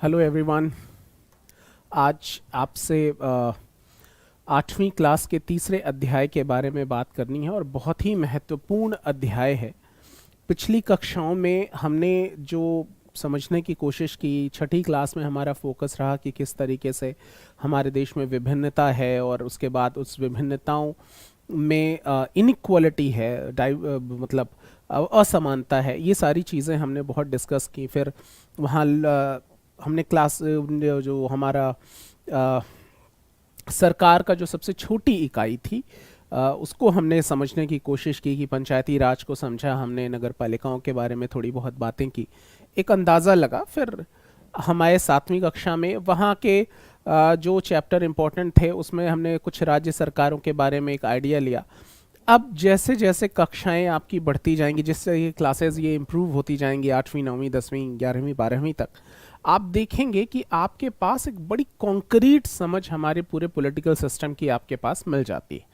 Hello everyone. आज आपसे 8वीं क्लास के तीसरे अध्याय के बारे में बात करनी है और बहुत ही महत्वपूर्ण अध्याय है। पिछली कक्षाओं में हमने जो समझने की कोशिश की, छठी क्लास में हमारा फोकस रहा कि किस तरीके से हमारे देश में विभिन्नता है और उसके बाद उस विभिन्नताओं में इनइक्वालिटी है, मतलब असमानता है। ये सारी चीज़ें हमने बहुत डिस्कस की। फिर वहाँ हमने क्लास जो हमारा सरकार का जो सबसे छोटी इकाई थी उसको हमने समझने की कोशिश की कि पंचायती राज को समझा हमने, नगर पालिकाओं के बारे में थोड़ी बहुत बातें की, एक अंदाज़ा लगा। फिर हमारे 7वीं कक्षा में वहाँ के जो चैप्टर इम्पोर्टेंट थे उसमें हमने कुछ राज्य सरकारों के बारे में एक आइडिया लिया। अब जैसे जैसे कक्षाएं आपकी बढ़ती जाएंगी, जिससे ये क्लासेस ये इम्प्रूव होती जाएंगी 8वीं 9वीं 10वीं 11वीं 12वीं तक, आप देखेंगे कि आपके पास एक बड़ी कॉन्क्रीट समझ हमारे पूरे पॉलिटिकल सिस्टम की आपके पास मिल जाती है।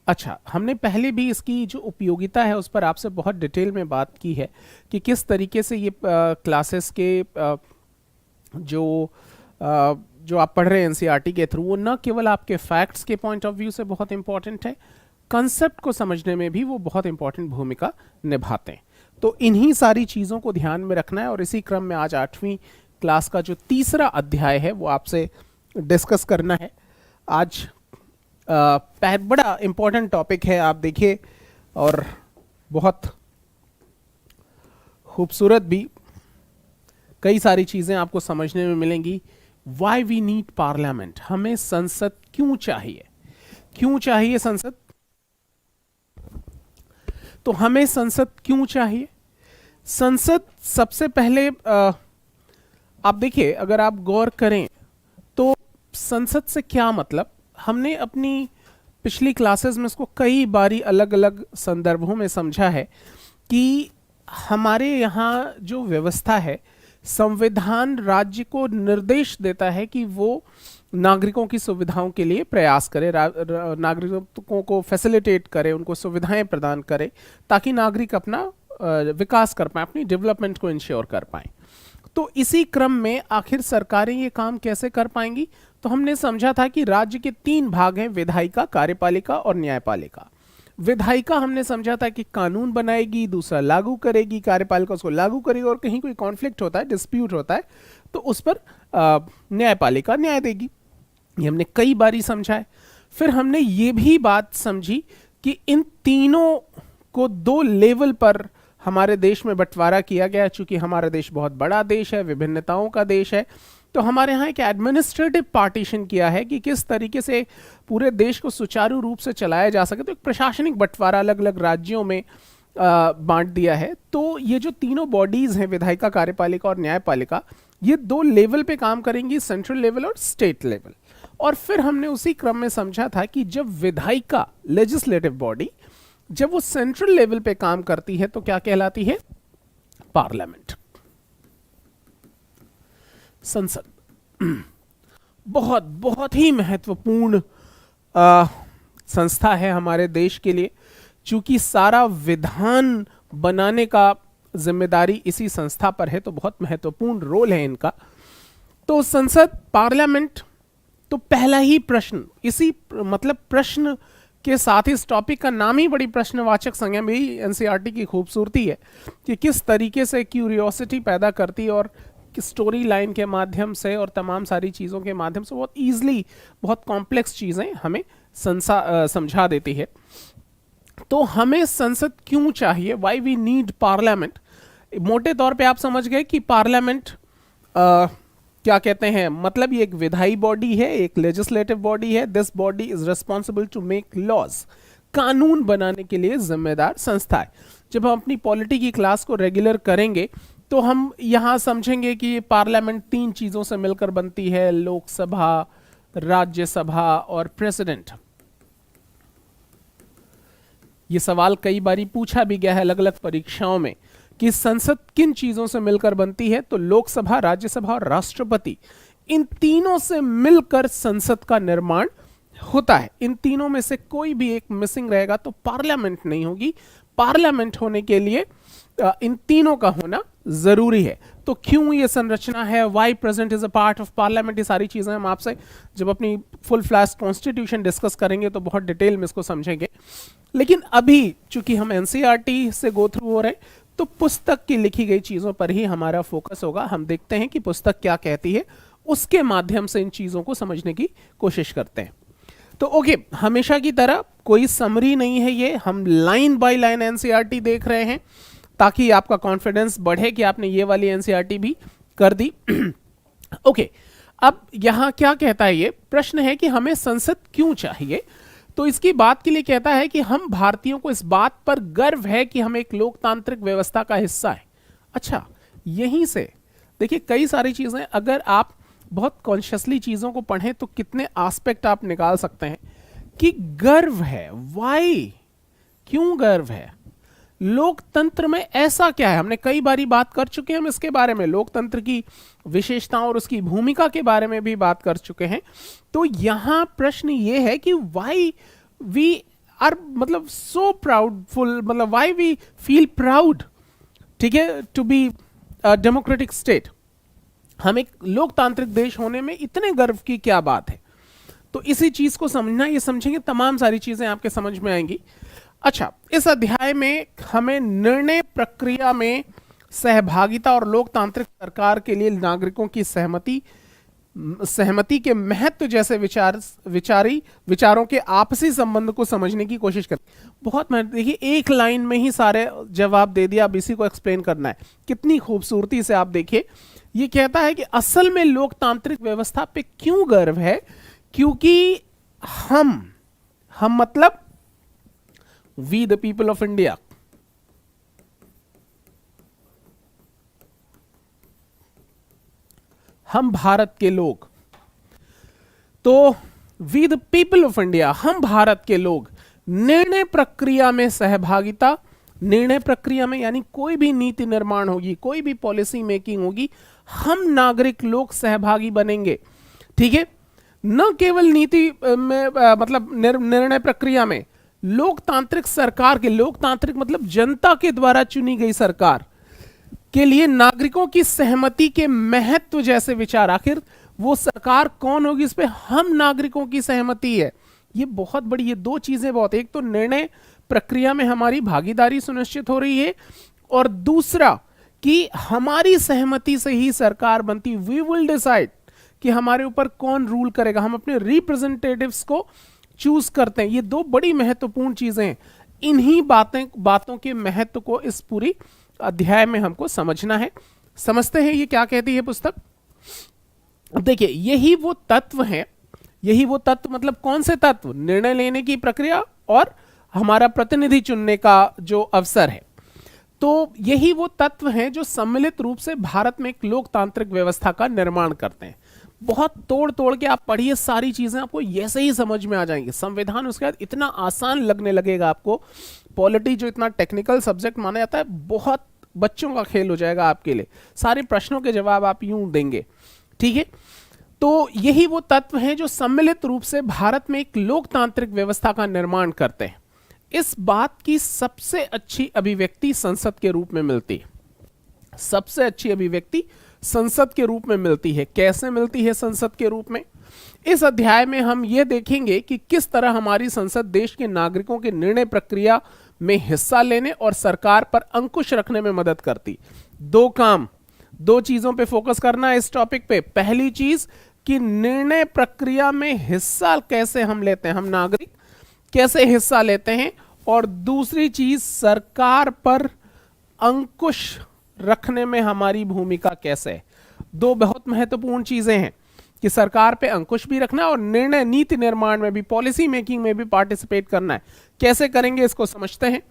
अच्छा, हमने पहले भी इसकी जो उपयोगिता है उस पर आपसे बहुत डिटेल में बात की है कि किस तरीके से ये क्लासेस के जो आप पढ़ रहे हैं एनसीईआरटी के थ्रू, वो न केवल आपके फैक्ट्स के पॉइंट ऑफ व्यू से बहुत इंपॉर्टेंट है, कंसेप्ट को समझने में भी वो बहुत इंपॉर्टेंट भूमिका निभाते हैं। तो इन्हीं सारी चीज़ों को ध्यान में रखना है और इसी क्रम में आज 8वीं क्लास का जो तीसरा अध्याय है वो आपसे डिस्कस करना है। आज बड़ा इंपॉर्टेंट टॉपिक है, आप देखिए, और बहुत खूबसूरत भी। कई सारी चीज़ें आपको समझने में मिलेंगी। वाई वी नीड पार्लियामेंट, हमें संसद क्यों चाहिए, क्यों चाहिए संसद। तो हमें संसद क्यों चाहिए? संसद सबसे पहले आप देखिए, अगर आप गौर करें तो संसद से क्या मतलब, हमने अपनी पिछली क्लासेस में इसको कई बारी अलग अलग संदर्भों में समझा है कि हमारे यहाँ जो व्यवस्था है, संविधान राज्य को निर्देश देता है कि वो नागरिकों की सुविधाओं के लिए प्रयास करे, नागरिकों को फैसिलिटेट करे, उनको सुविधाएं प्रदान करे ताकि नागरिक अपना विकास कर पाए, अपनी डेवलपमेंट को इंश्योर कर पाए। तो इसी क्रम में आखिर सरकारें ये काम कैसे कर पाएंगी? तो हमने समझा था कि राज्य के 3 भाग हैं, विधायिका, कार्यपालिका और न्यायपालिका। विधायिका हमने समझा था कि कानून बनाएगी, दूसरा लागू करेगी, कार्यपालिका उसको लागू करेगी और कहीं कोई कॉन्फ्लिक्ट होता है, डिस्प्यूट होता है तो उस पर न्यायपालिका न्याय देगी। ये हमने कई बारी समझा है। फिर हमने ये भी बात समझी कि इन तीनों को 2 लेवल पर हमारे देश में बंटवारा किया गया। चूंकि हमारा देश बहुत बड़ा देश है, विभिन्नताओं का देश है, तो हमारे यहाँ एक एडमिनिस्ट्रेटिव पार्टीशन किया है कि किस तरीके से पूरे देश को सुचारू रूप से चलाया जा सके। तो एक प्रशासनिक बंटवारा अलग अलग राज्यों में बांट दिया है। तो ये जो तीनों बॉडीज हैं, विधायिका, कार्यपालिका और न्यायपालिका, ये 2 लेवल पे काम करेंगी, सेंट्रल लेवल और स्टेट लेवल। और फिर हमने उसी क्रम में समझा था कि जब विधायिका, लेजिस्लेटिव बॉडी, जब वो सेंट्रल लेवल पे काम करती है तो क्या कहलाती है? पार्लियामेंट, संसद। बहुत बहुत ही महत्वपूर्ण संस्था है हमारे देश के लिए, चूंकि सारा विधान बनाने का जिम्मेदारी इसी संस्था पर है, तो बहुत महत्वपूर्ण रोल है इनका। तो संसद, पार्लियामेंट, तो पहला ही प्रश्न, इसी मतलब प्रश्न के साथ इस टॉपिक का नाम ही बड़ी प्रश्नवाचक संज्ञा में ही एनसीईआरटी की खूबसूरती है कि किस तरीके से क्यूरियोसिटी पैदा करती है और स्टोरी लाइन के माध्यम से और तमाम सारी चीज़ों के माध्यम से बहुत ईजिली बहुत कॉम्प्लेक्स चीज़ें हमें समझा देती है। तो हमें संसद क्यों चाहिए, वाई वी नीड पार्लियामेंट? मोटे तौर पे आप समझ गए कि पार्लियामेंट क्या कहते हैं, मतलब ये एक विधायी बॉडी है, एक लेजिस्लेटिव बॉडी है। This body is responsible to make laws, कानून बनाने के लिए जिम्मेदार संस्था है। जब हम अपनी पॉलिटी की क्लास को रेगुलर करेंगे तो हम यहाँ समझेंगे कि पार्लियामेंट 3 चीज़ों से मिलकर बनती है, लोकसभा, राज्यसभा और प्रेसिडेंट। ये सवाल कई बारी पूछा भी गया है अलग अलग परीक्षाओं में कि संसद किन चीज़ों से मिलकर बनती है। तो लोकसभा, राज्यसभा और राष्ट्रपति, इन तीनों से मिलकर संसद का निर्माण होता है। इन तीनों में से कोई भी एक मिसिंग रहेगा तो पार्लियामेंट नहीं होगी। पार्लियामेंट होने के लिए इन तीनों का होना जरूरी है। तो क्यों ये संरचना है, why present is a part of parliament, ये सारी चीजें हम आपसे जब अपनी फुल फ्लैश कॉन्स्टिट्यूशन डिस्कस करेंगे तो बहुत डिटेल में इसको समझेंगे। लेकिन अभी चूंकि हम एनसीईआरटी से गो थ्रू हो रहे हैं तो पुस्तक की लिखी गई चीजों पर ही हमारा फोकस होगा। हम देखते हैं कि पुस्तक क्या कहती है, उसके माध्यम से इन चीजों को समझने की कोशिश करते हैं। तो ओके, हमेशा की तरह कोई समरी नहीं है ये, हम लाइन बाय लाइन एनसीईआरटी देख रहे हैं ताकि आपका कॉन्फिडेंस बढ़े कि आपने ये वाली एनसीईआरटी भी कर दी। ओके, अब यहां क्या कहता है, ये प्रश्न है कि हमें संसद क्यों चाहिए। तो इसकी बात के लिए कहता है कि हम भारतीयों को इस बात पर गर्व है कि हम एक लोकतांत्रिक व्यवस्था का हिस्सा है। अच्छा, यहीं से देखिए कई सारी चीजें, अगर आप बहुत कॉन्शियसली चीजों को पढ़ें तो कितने एस्पेक्ट आप निकाल सकते हैं कि गर्व है। वाई, क्यों गर्व है, लोकतंत्र में ऐसा क्या है। हमने कई बारी बात कर चुके हैं हम इसके बारे में, लोकतंत्र की विशेषताओं और उसकी भूमिका के बारे में भी बात कर चुके हैं। तो यहां प्रश्न ये है कि वाई वी आर मतलब सो प्राउडफुल, मतलब वाई वी फील प्राउड, ठीक है, टू बी डेमोक्रेटिक स्टेट। हम एक लोकतांत्रिक देश होने में इतने गर्व की क्या बात है। तो इसी चीज को समझना, ये समझेंगे तमाम सारी चीजें आपके समझ में आएंगी। अच्छा, इस अध्याय में हमें निर्णय प्रक्रिया में सहभागिता और लोकतांत्रिक सरकार के लिए नागरिकों की सहमति के महत्व जैसे विचारों के आपसी संबंध को समझने की कोशिश करें। बहुत महत्व, देखिए एक लाइन में ही सारे जवाब दे दिया, अब इसी को एक्सप्लेन करना है। कितनी खूबसूरती से आप देखिए, ये कहता है कि असल में लोकतांत्रिक व्यवस्था पे क्यों गर्व है, क्योंकि हम मतलब we the people of India, हम भारत के लोग, तो we the people of India, हम भारत के लोग निर्णय प्रक्रिया में सहभागिता, निर्णय प्रक्रिया में यानी कोई भी नीति निर्माण होगी, कोई भी पॉलिसी मेकिंग होगी, हम नागरिक लोग सहभागी बनेंगे। ठीक है, न केवल नीति में मतलब निर्णय प्रक्रिया में, लोकतांत्रिक सरकार के, लोकतांत्रिक मतलब जनता के द्वारा चुनी गई सरकार के लिए नागरिकों की सहमति के महत्व जैसे विचार, आखिर वो सरकार कौन होगी इस पे हम नागरिकों की सहमति है, ये बहुत बड़ी, ये दो चीजें बहुत, एक तो निर्णय प्रक्रिया में हमारी भागीदारी सुनिश्चित हो रही है और दूसरा कि हमारी सहमति से ही सरकार बनती। वी विल डिसाइड कि हमारे ऊपर कौन रूल करेगा, हम अपने रिप्रेजेंटेटिव्स को चूज करते हैं। ये दो बड़ी महत्वपूर्ण चीजें हैं। इन्हीं बातों के महत्व को इस पूरी अध्याय में हमको समझना है। समझते हैं ये क्या कहती है पुस्तक। देखिए, यही वो तत्व हैं, यही वो तत्व मतलब कौन से तत्व, निर्णय लेने की प्रक्रिया और हमारा प्रतिनिधि चुनने का जो अवसर है। तो यही वो तत्व हैं जो सम्मिलित रूप से भारत में एक लोकतांत्रिक व्यवस्था का निर्माण करते हैं। बहुत तोड़ तोड़ के आप पढ़िए, सारी चीजें आपको ऐसे ही समझ में आ जाएंगी। संविधान उसके बाद इतना आसान लगने लगेगा आपको। पॉलिटी जो इतना टेक्निकल सब्जेक्ट माना जाता है, बहुत बच्चों का खेल हो जाएगा आपके लिए। सारे प्रश्नों के जवाब आप यूं देंगे। ठीक है, तो यही वो तत्व हैं जो सम्मिलित रूप से भारत में एक लोकतांत्रिक व्यवस्था का निर्माण करते हैं। इस बात की सबसे अच्छी अभिव्यक्ति संसद के रूप में मिलती है। सबसे अच्छी अभिव्यक्ति संसद के रूप में मिलती है। कैसे मिलती है संसद के रूप में, इस अध्याय में हम यह देखेंगे कि किस तरह हमारी संसद देश के नागरिकों के निर्णय प्रक्रिया में हिस्सा लेने और सरकार पर अंकुश रखने में मदद करती। दो काम, दो चीजों पे फोकस करना है इस टॉपिक पे। पहली चीज कि निर्णय प्रक्रिया में हिस्सा कैसे हम लेते हैं, हम नागरिक कैसे हिस्सा लेते हैं, और दूसरी चीज सरकार पर अंकुश रखने में हमारी भूमिका कैसे है। दो बहुत महत्वपूर्ण चीजें हैं कि सरकार पे अंकुश भी रखना और निर्णय नीति निर्माण में भी, पॉलिसी मेकिंग में भी पार्टिसिपेट करना है। कैसे करेंगे इसको समझते हैं।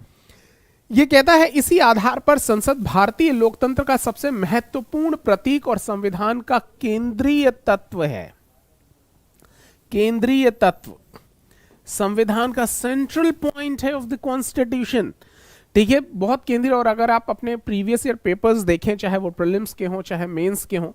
यह कहता है इसी आधार पर संसद भारतीय लोकतंत्र का सबसे महत्वपूर्ण प्रतीक और संविधान का केंद्रीय तत्व है। केंद्रीय तत्व, संविधान का सेंट्रल पॉइंट है ऑफ द कॉन्स्टिट्यूशन। ठीक है, बहुत केंद्रीय। और अगर आप अपने प्रीवियस ईयर पेपर्स देखें, चाहे वो प्रीलिम्स के हों चाहे मेंस के हों,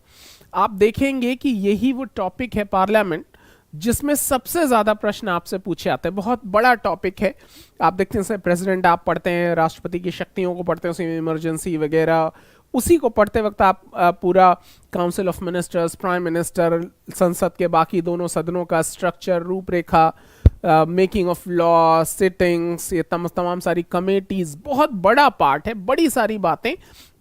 आप देखेंगे कि यही वो टॉपिक है पार्लियामेंट जिसमें सबसे ज्यादा प्रश्न आपसे पूछे आते हैं। बहुत बड़ा टॉपिक है। आप देखते हैं प्रेसिडेंट आप पढ़ते हैं, राष्ट्रपति की शक्तियों को पढ़ते हैं, उसमें इमरजेंसी वगैरह, उसी को पढ़ते वक्त आप पूरा council of ministers, prime minister, संसद के बाकी दोनों सदनों का स्ट्रक्चर, रूपरेखा, मेकिंग ऑफ लॉ, सिटिंग्स, ये तमाम सारी कमेटीज, बहुत बड़ा पार्ट है, बड़ी सारी बातें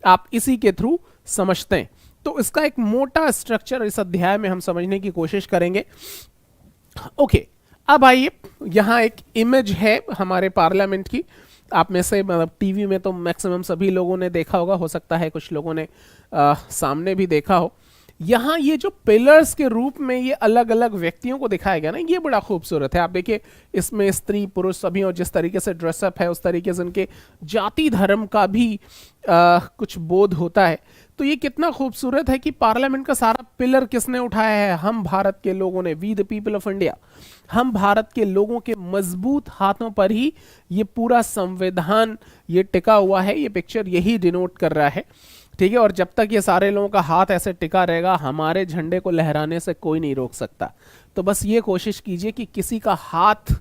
आप इसी के थ्रू समझते हैं। तो इसका एक मोटा स्ट्रक्चर इस अध्याय में हम समझने की कोशिश करेंगे। ओके, अब आइए, यहां एक इमेज है हमारे पार्लियामेंट की। आप में से मतलब टीवी में तो मैक्सिमम सभी लोगों ने देखा होगा, हो सकता है कुछ लोगों ने सामने भी देखा हो। यहाँ ये जो पिलर्स के रूप में ये अलग अलग व्यक्तियों को दिखाया गया ना, ये बड़ा खूबसूरत है। आप देखिए इसमें स्त्री पुरुष सभी, और जिस तरीके से ड्रेसअप है उस तरीके से उनके जाति धर्म का भी कुछ बोध होता है। तो ये कितना खूबसूरत है कि पार्लियामेंट का सारा पिलर किसने उठाया है? हम भारत के लोगों ने, we the people of India. हम भारत के लोगों के मजबूत हाथों पर ही ये पूरा संविधान ये टिका हुआ है। ये पिक्चर यही डिनोट कर रहा है, ठीक है। और जब तक ये सारे लोगों का हाथ ऐसे टिका रहेगा, हमारे झंडे को लहराने से कोई नहीं रोक सकता। तो बस ये कोशिश कीजिए कि किसी का हाथ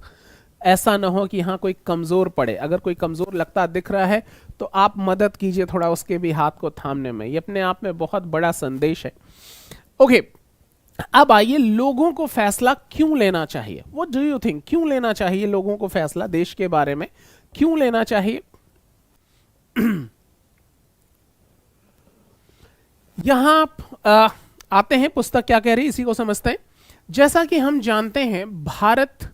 ऐसा ना हो कि हाँ कोई कमजोर पड़े। अगर कोई कमजोर लगता दिख रहा है तो आप मदद कीजिए थोड़ा उसके भी हाथ को थामने में। ये अपने आप में बहुत बड़ा संदेश है। ओके, अब आइए, लोगों को फैसला क्यों लेना चाहिए? व्हाट डू यू थिंक, क्यों लेना चाहिए लोगों को फैसला देश के बारे में, क्यों लेना चाहिए? यहां आते हैं, पुस्तक क्या कह रही है इसी को समझते हैं। जैसा कि हम जानते हैं, भारत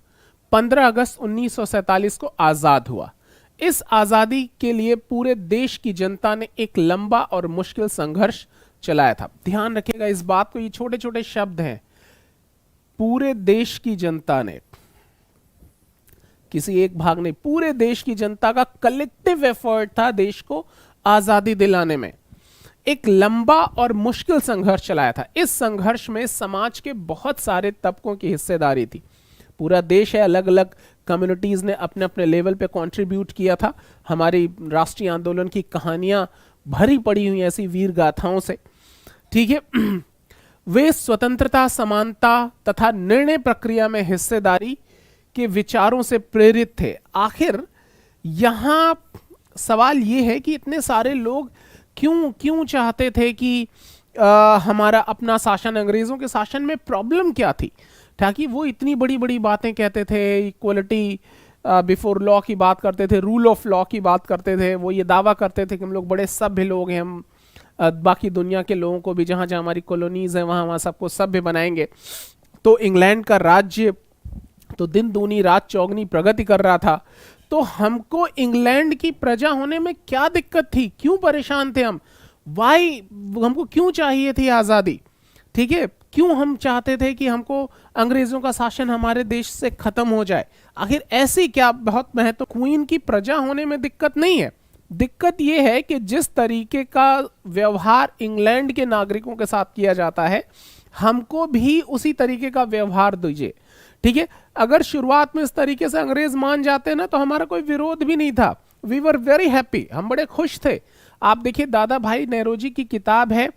15 अगस्त 1947 को आजाद हुआ। इस आजादी के लिए पूरे देश की जनता ने एक लंबा और मुश्किल संघर्ष चलाया था। ध्यान रखिएगा इस बात को, ये छोटे छोटे शब्द हैं। पूरे देश की जनता ने, किसी एक भाग ने, पूरे देश की जनता का कलेक्टिव एफर्ट था देश को आजादी दिलाने में। एक लंबा और मुश्किल संघर्ष चलाया था। इस संघर्ष में समाज के बहुत सारे तबकों की हिस्सेदारी थी। पूरा देश है, अलग अलग कम्युनिटीज ने अपने अपने लेवल पे कंट्रीब्यूट किया था। हमारी राष्ट्रीय आंदोलन की कहानियां भरी पड़ी हुई ऐसी वीर गाथाओं से, ठीक है। वे स्वतंत्रता, समानता तथा निर्णय प्रक्रिया में हिस्सेदारी के विचारों से प्रेरित थे। आखिर यहां सवाल यह है कि इतने सारे लोग क्यों चाहते थे कि हमारा अपना शासन, अंग्रेजों के शासन में प्रॉब्लम क्या थी ताकि वो इतनी बड़ी बड़ी बातें कहते थे, इक्वलिटी बिफोर लॉ की बात करते थे, रूल ऑफ लॉ की बात करते थे। वो ये दावा करते थे कि हम लोग बड़े सभ्य लोग हैं, हम बाकी दुनिया के लोगों को भी, जहाँ जहाँ हमारी कॉलोनीज हैं वहाँ सबको सभ्य बनाएंगे। तो इंग्लैंड का राज्य तो दिन दूनी रात चौगनी प्रगति कर रहा था। तो हमको इंग्लैंड की प्रजा होने में क्या दिक्कत थी? क्यों परेशान थे हम? वाई, हमको क्यों चाहिए थी आज़ादी? ठीक है, क्यों हम चाहते थे कि हमको अंग्रेजों का शासन हमारे देश से खत्म हो जाए? आखिर ऐसी क्या बहुत महत्व? क्वीन की प्रजा होने में दिक्कत नहीं है। दिक्कत यह है कि जिस तरीके का व्यवहार इंग्लैंड के नागरिकों के साथ किया जाता है, हमको भी उसी तरीके का व्यवहार दीजिए, ठीक है। अगर शुरुआत में इस तरीके से अंग्रेज मान जाते ना तो हमारा कोई विरोध भी नहीं था। वी वर वेरी हैप्पी, हम बड़े खुश थे। आप देखिए दादा भाई नेरोजी की किताब है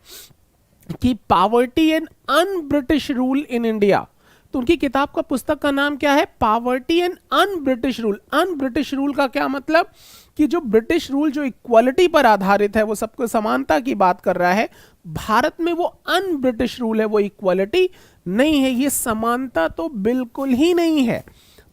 कि poverty and un British rule in India. तो उनकी किताब का, पुस्तक का नाम क्या है? Poverty and un British rule. Un British rule का क्या मतलब? कि जो ब्रिटिश रूल जो इक्वालिटी पर आधारित है, वो सबको समानता की बात कर रहा है, भारत में वो अन ब्रिटिश रूल है, वो इक्वालिटी नहीं है, ये समानता तो बिल्कुल ही नहीं है।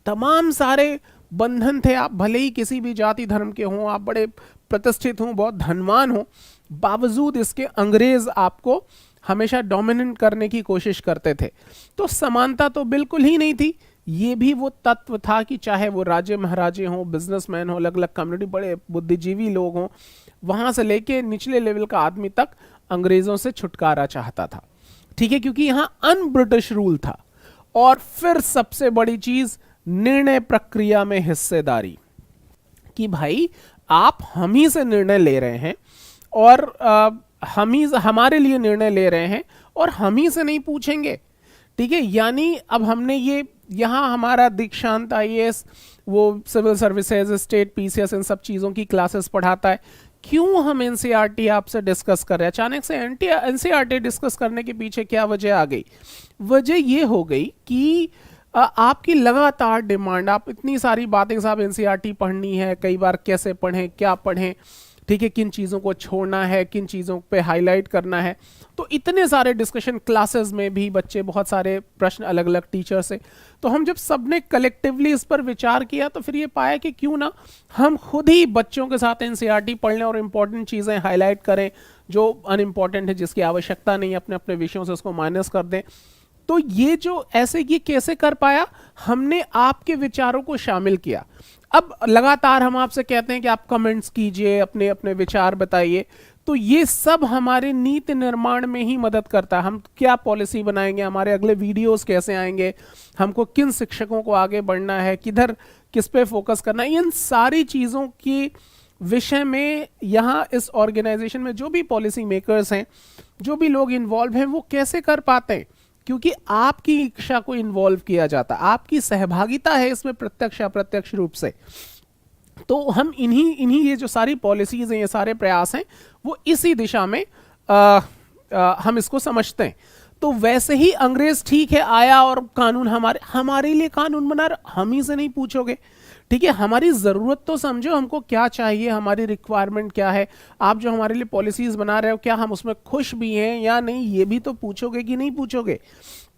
तमाम सारे बंधन थे, आप भले ही किसी भी जाति धर्म के हों, आप बड़े प्रतिष्ठित हों, बहुत धनवान हों, बावजूद इसके अंग्रेज आपको हमेशा डोमिनेट करने की कोशिश करते थे। तो समानता तो बिल्कुल ही नहीं थी। ये भी वो तत्व था कि चाहे वो राजे महाराजे हों, बिजनेसमैन हो, अलग अलग कम्युनिटी, बड़े बुद्धिजीवी लोग हों, वहां से लेके निचले लेवल का आदमी तक अंग्रेजों से छुटकारा चाहता था, ठीक है, क्योंकि यहां अन ब्रिटिश रूल था। और फिर सबसे बड़ी चीज, निर्णय प्रक्रिया में हिस्सेदारी, कि भाई आप हम ही से निर्णय ले रहे हैं और हम ही हमारे लिए निर्णय ले रहे हैं और हम ही से नहीं पूछेंगे, ठीक है। यानी अब हमने ये यहाँ हमारा दीक्षांत आईएएस, वो सिविल सर्विसेज, स्टेट पीसीएस, इन सब चीज़ों की क्लासेस पढ़ाता है। क्यों हम एनसीईआरटी आपसे डिस्कस कर रहे हैं? अचानक से एनसीईआरटी डिस्कस करने के पीछे क्या वजह आ गई? वजह ये हो गई कि आपकी लगातार डिमांड, आप इतनी सारी बातें, साहब एनसीईआरटी पढ़नी है, कई बार कैसे पढ़ें, क्या पढ़ें, ठीक है, किन चीज़ों को छोड़ना है, किन चीज़ों पे हाईलाइट करना है। तो इतने सारे डिस्कशन, क्लासेस में भी बच्चे बहुत सारे प्रश्न अलग अलग टीचर से। तो हम जब सबने कलेक्टिवली इस पर विचार किया तो फिर ये पाया कि क्यों ना हम खुद ही बच्चों के साथ एनसीईआरटी पढ़ लें और इम्पोर्टेंट चीज़ें हाईलाइट करें, जो अनइम्पॉर्टेंट है, जिसकी आवश्यकता नहीं, अपने अपने विषयों से उसको माइनस कर दें। तो ये जो ऐसे ये कैसे कर पाया, हमने आपके विचारों को शामिल किया। अब लगातार हम आपसे कहते हैं कि आप कमेंट्स कीजिए, अपने अपने विचार बताइए, तो ये सब हमारे नीति निर्माण में ही मदद करता है। हम क्या पॉलिसी बनाएंगे, हमारे अगले वीडियोस कैसे आएंगे, हमको किन शिक्षकों को आगे बढ़ना है, किधर किस पे फोकस करना है, इन सारी चीज़ों की विषय में यहाँ इस ऑर्गेनाइजेशन में जो भी पॉलिसी मेकर्स हैं, जो भी लोग इन्वॉल्व हैं, वो कैसे कर पाते हैं, क्योंकि आपकी इच्छा को इन्वॉल्व किया जाता, आपकी सहभागिता है इसमें प्रत्यक्ष अप्रत्यक्ष रूप से। तो हम इन्हीं ये जो सारी पॉलिसीज हैं, ये सारे प्रयास हैं, वो इसी दिशा में हम इसको समझते हैं। तो वैसे ही अंग्रेज ठीक है आया और कानून हमारे लिए कानून बना रहा, हम ही से नहीं पूछोगे, ठीक है, हमारी जरूरत तो समझो, हमको क्या चाहिए, हमारी रिक्वायरमेंट क्या है, आप जो हमारे लिए पॉलिसीज बना रहे हो क्या हम उसमें खुश भी हैं या नहीं, ये भी तो पूछोगे कि नहीं पूछोगे।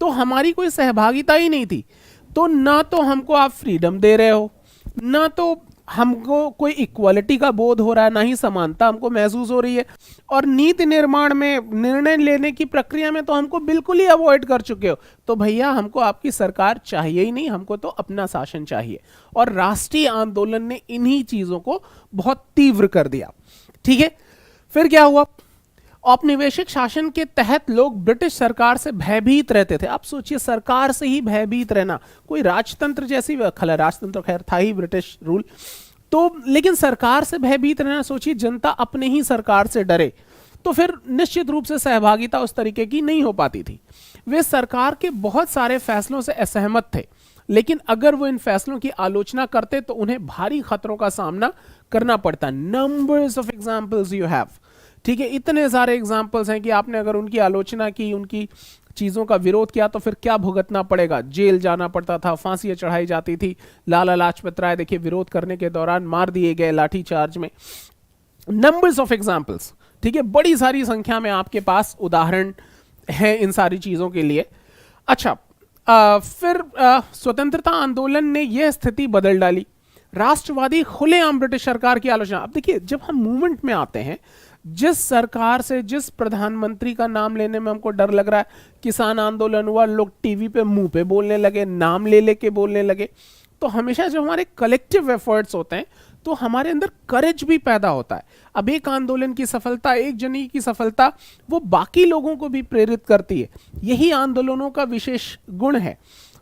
तो हमारी कोई सहभागिता ही नहीं थी, तो ना तो हमको आप फ्रीडम दे रहे हो, ना तो हमको कोई इक्वालिटी का बोध हो रहा है, ना ही समानता हमको महसूस हो रही है, और नीति निर्माण में, निर्णय लेने की प्रक्रिया में तो हमको बिल्कुल ही अवॉइड कर चुके हो। तो भैया हमको आपकी सरकार चाहिए ही नहीं, हमको तो अपना शासन चाहिए। और राष्ट्रीय आंदोलन ने इन्हीं चीजों को बहुत तीव्र कर दिया। ठीक है, फिर क्या हुआ, औपनिवेशिक शासन के तहत लोग ब्रिटिश सरकार से भयभीत रहते थे। आप सोचिए, सरकार से ही भयभीत रहना, कोई राजतंत्र जैसी, राजतंत्र खैर था ही ब्रिटिश रूल, तो लेकिन सरकार से भयभीत रहना, सोचिए जनता अपने ही सरकार से डरे, तो फिर निश्चित रूप से सहभागिता उस तरीके की नहीं हो पाती थी। वे सरकार के बहुत सारे फैसलों से असहमत थे, लेकिन अगर वो इन फैसलों की आलोचना करते तो उन्हें भारी खतरों का सामना करना पड़ता। Numbers of examples you have, ठीक है, इतने सारे एग्जाम्पल्स हैं कि आपने अगर उनकी आलोचना की, उनकी चीजों का विरोध किया तो फिर क्या भुगतना पड़ेगा, जेल जाना पड़ता था, फांसियां चढ़ाई जाती थी। लाला लाजपत राय देखिए विरोध करने के दौरान मार दिए गए लाठी चार्ज में। नंबर्स ऑफ एग्जाम्पल्स, ठीक है, बड़ी सारी संख्या में आपके पास उदाहरण हैं इन सारी चीजों के लिए। अच्छा, फिर स्वतंत्रता आंदोलन ने यह स्थिति बदल डाली। राष्ट्रवादी खुलेआम ब्रिटिश सरकार की आलोचना। अब देखिए, जब हम मूवमेंट में आते हैं, जिस सरकार से, जिस प्रधानमंत्री का नाम लेने में हमको डर लग रहा है, किसान आंदोलन हुआ, लोग टीवी पे मुंह पे बोलने लगे, नाम ले लेके बोलने लगे, तो हमेशा जब हमारे कलेक्टिव एफर्ट्स होते हैं तो हमारे अंदर करेज भी पैदा होता है। अब एक आंदोलन की सफलता, एक जनी की सफलता, वो बाकी लोगों को भी प्रेरित करती है। यही आंदोलनों का विशेष गुण है।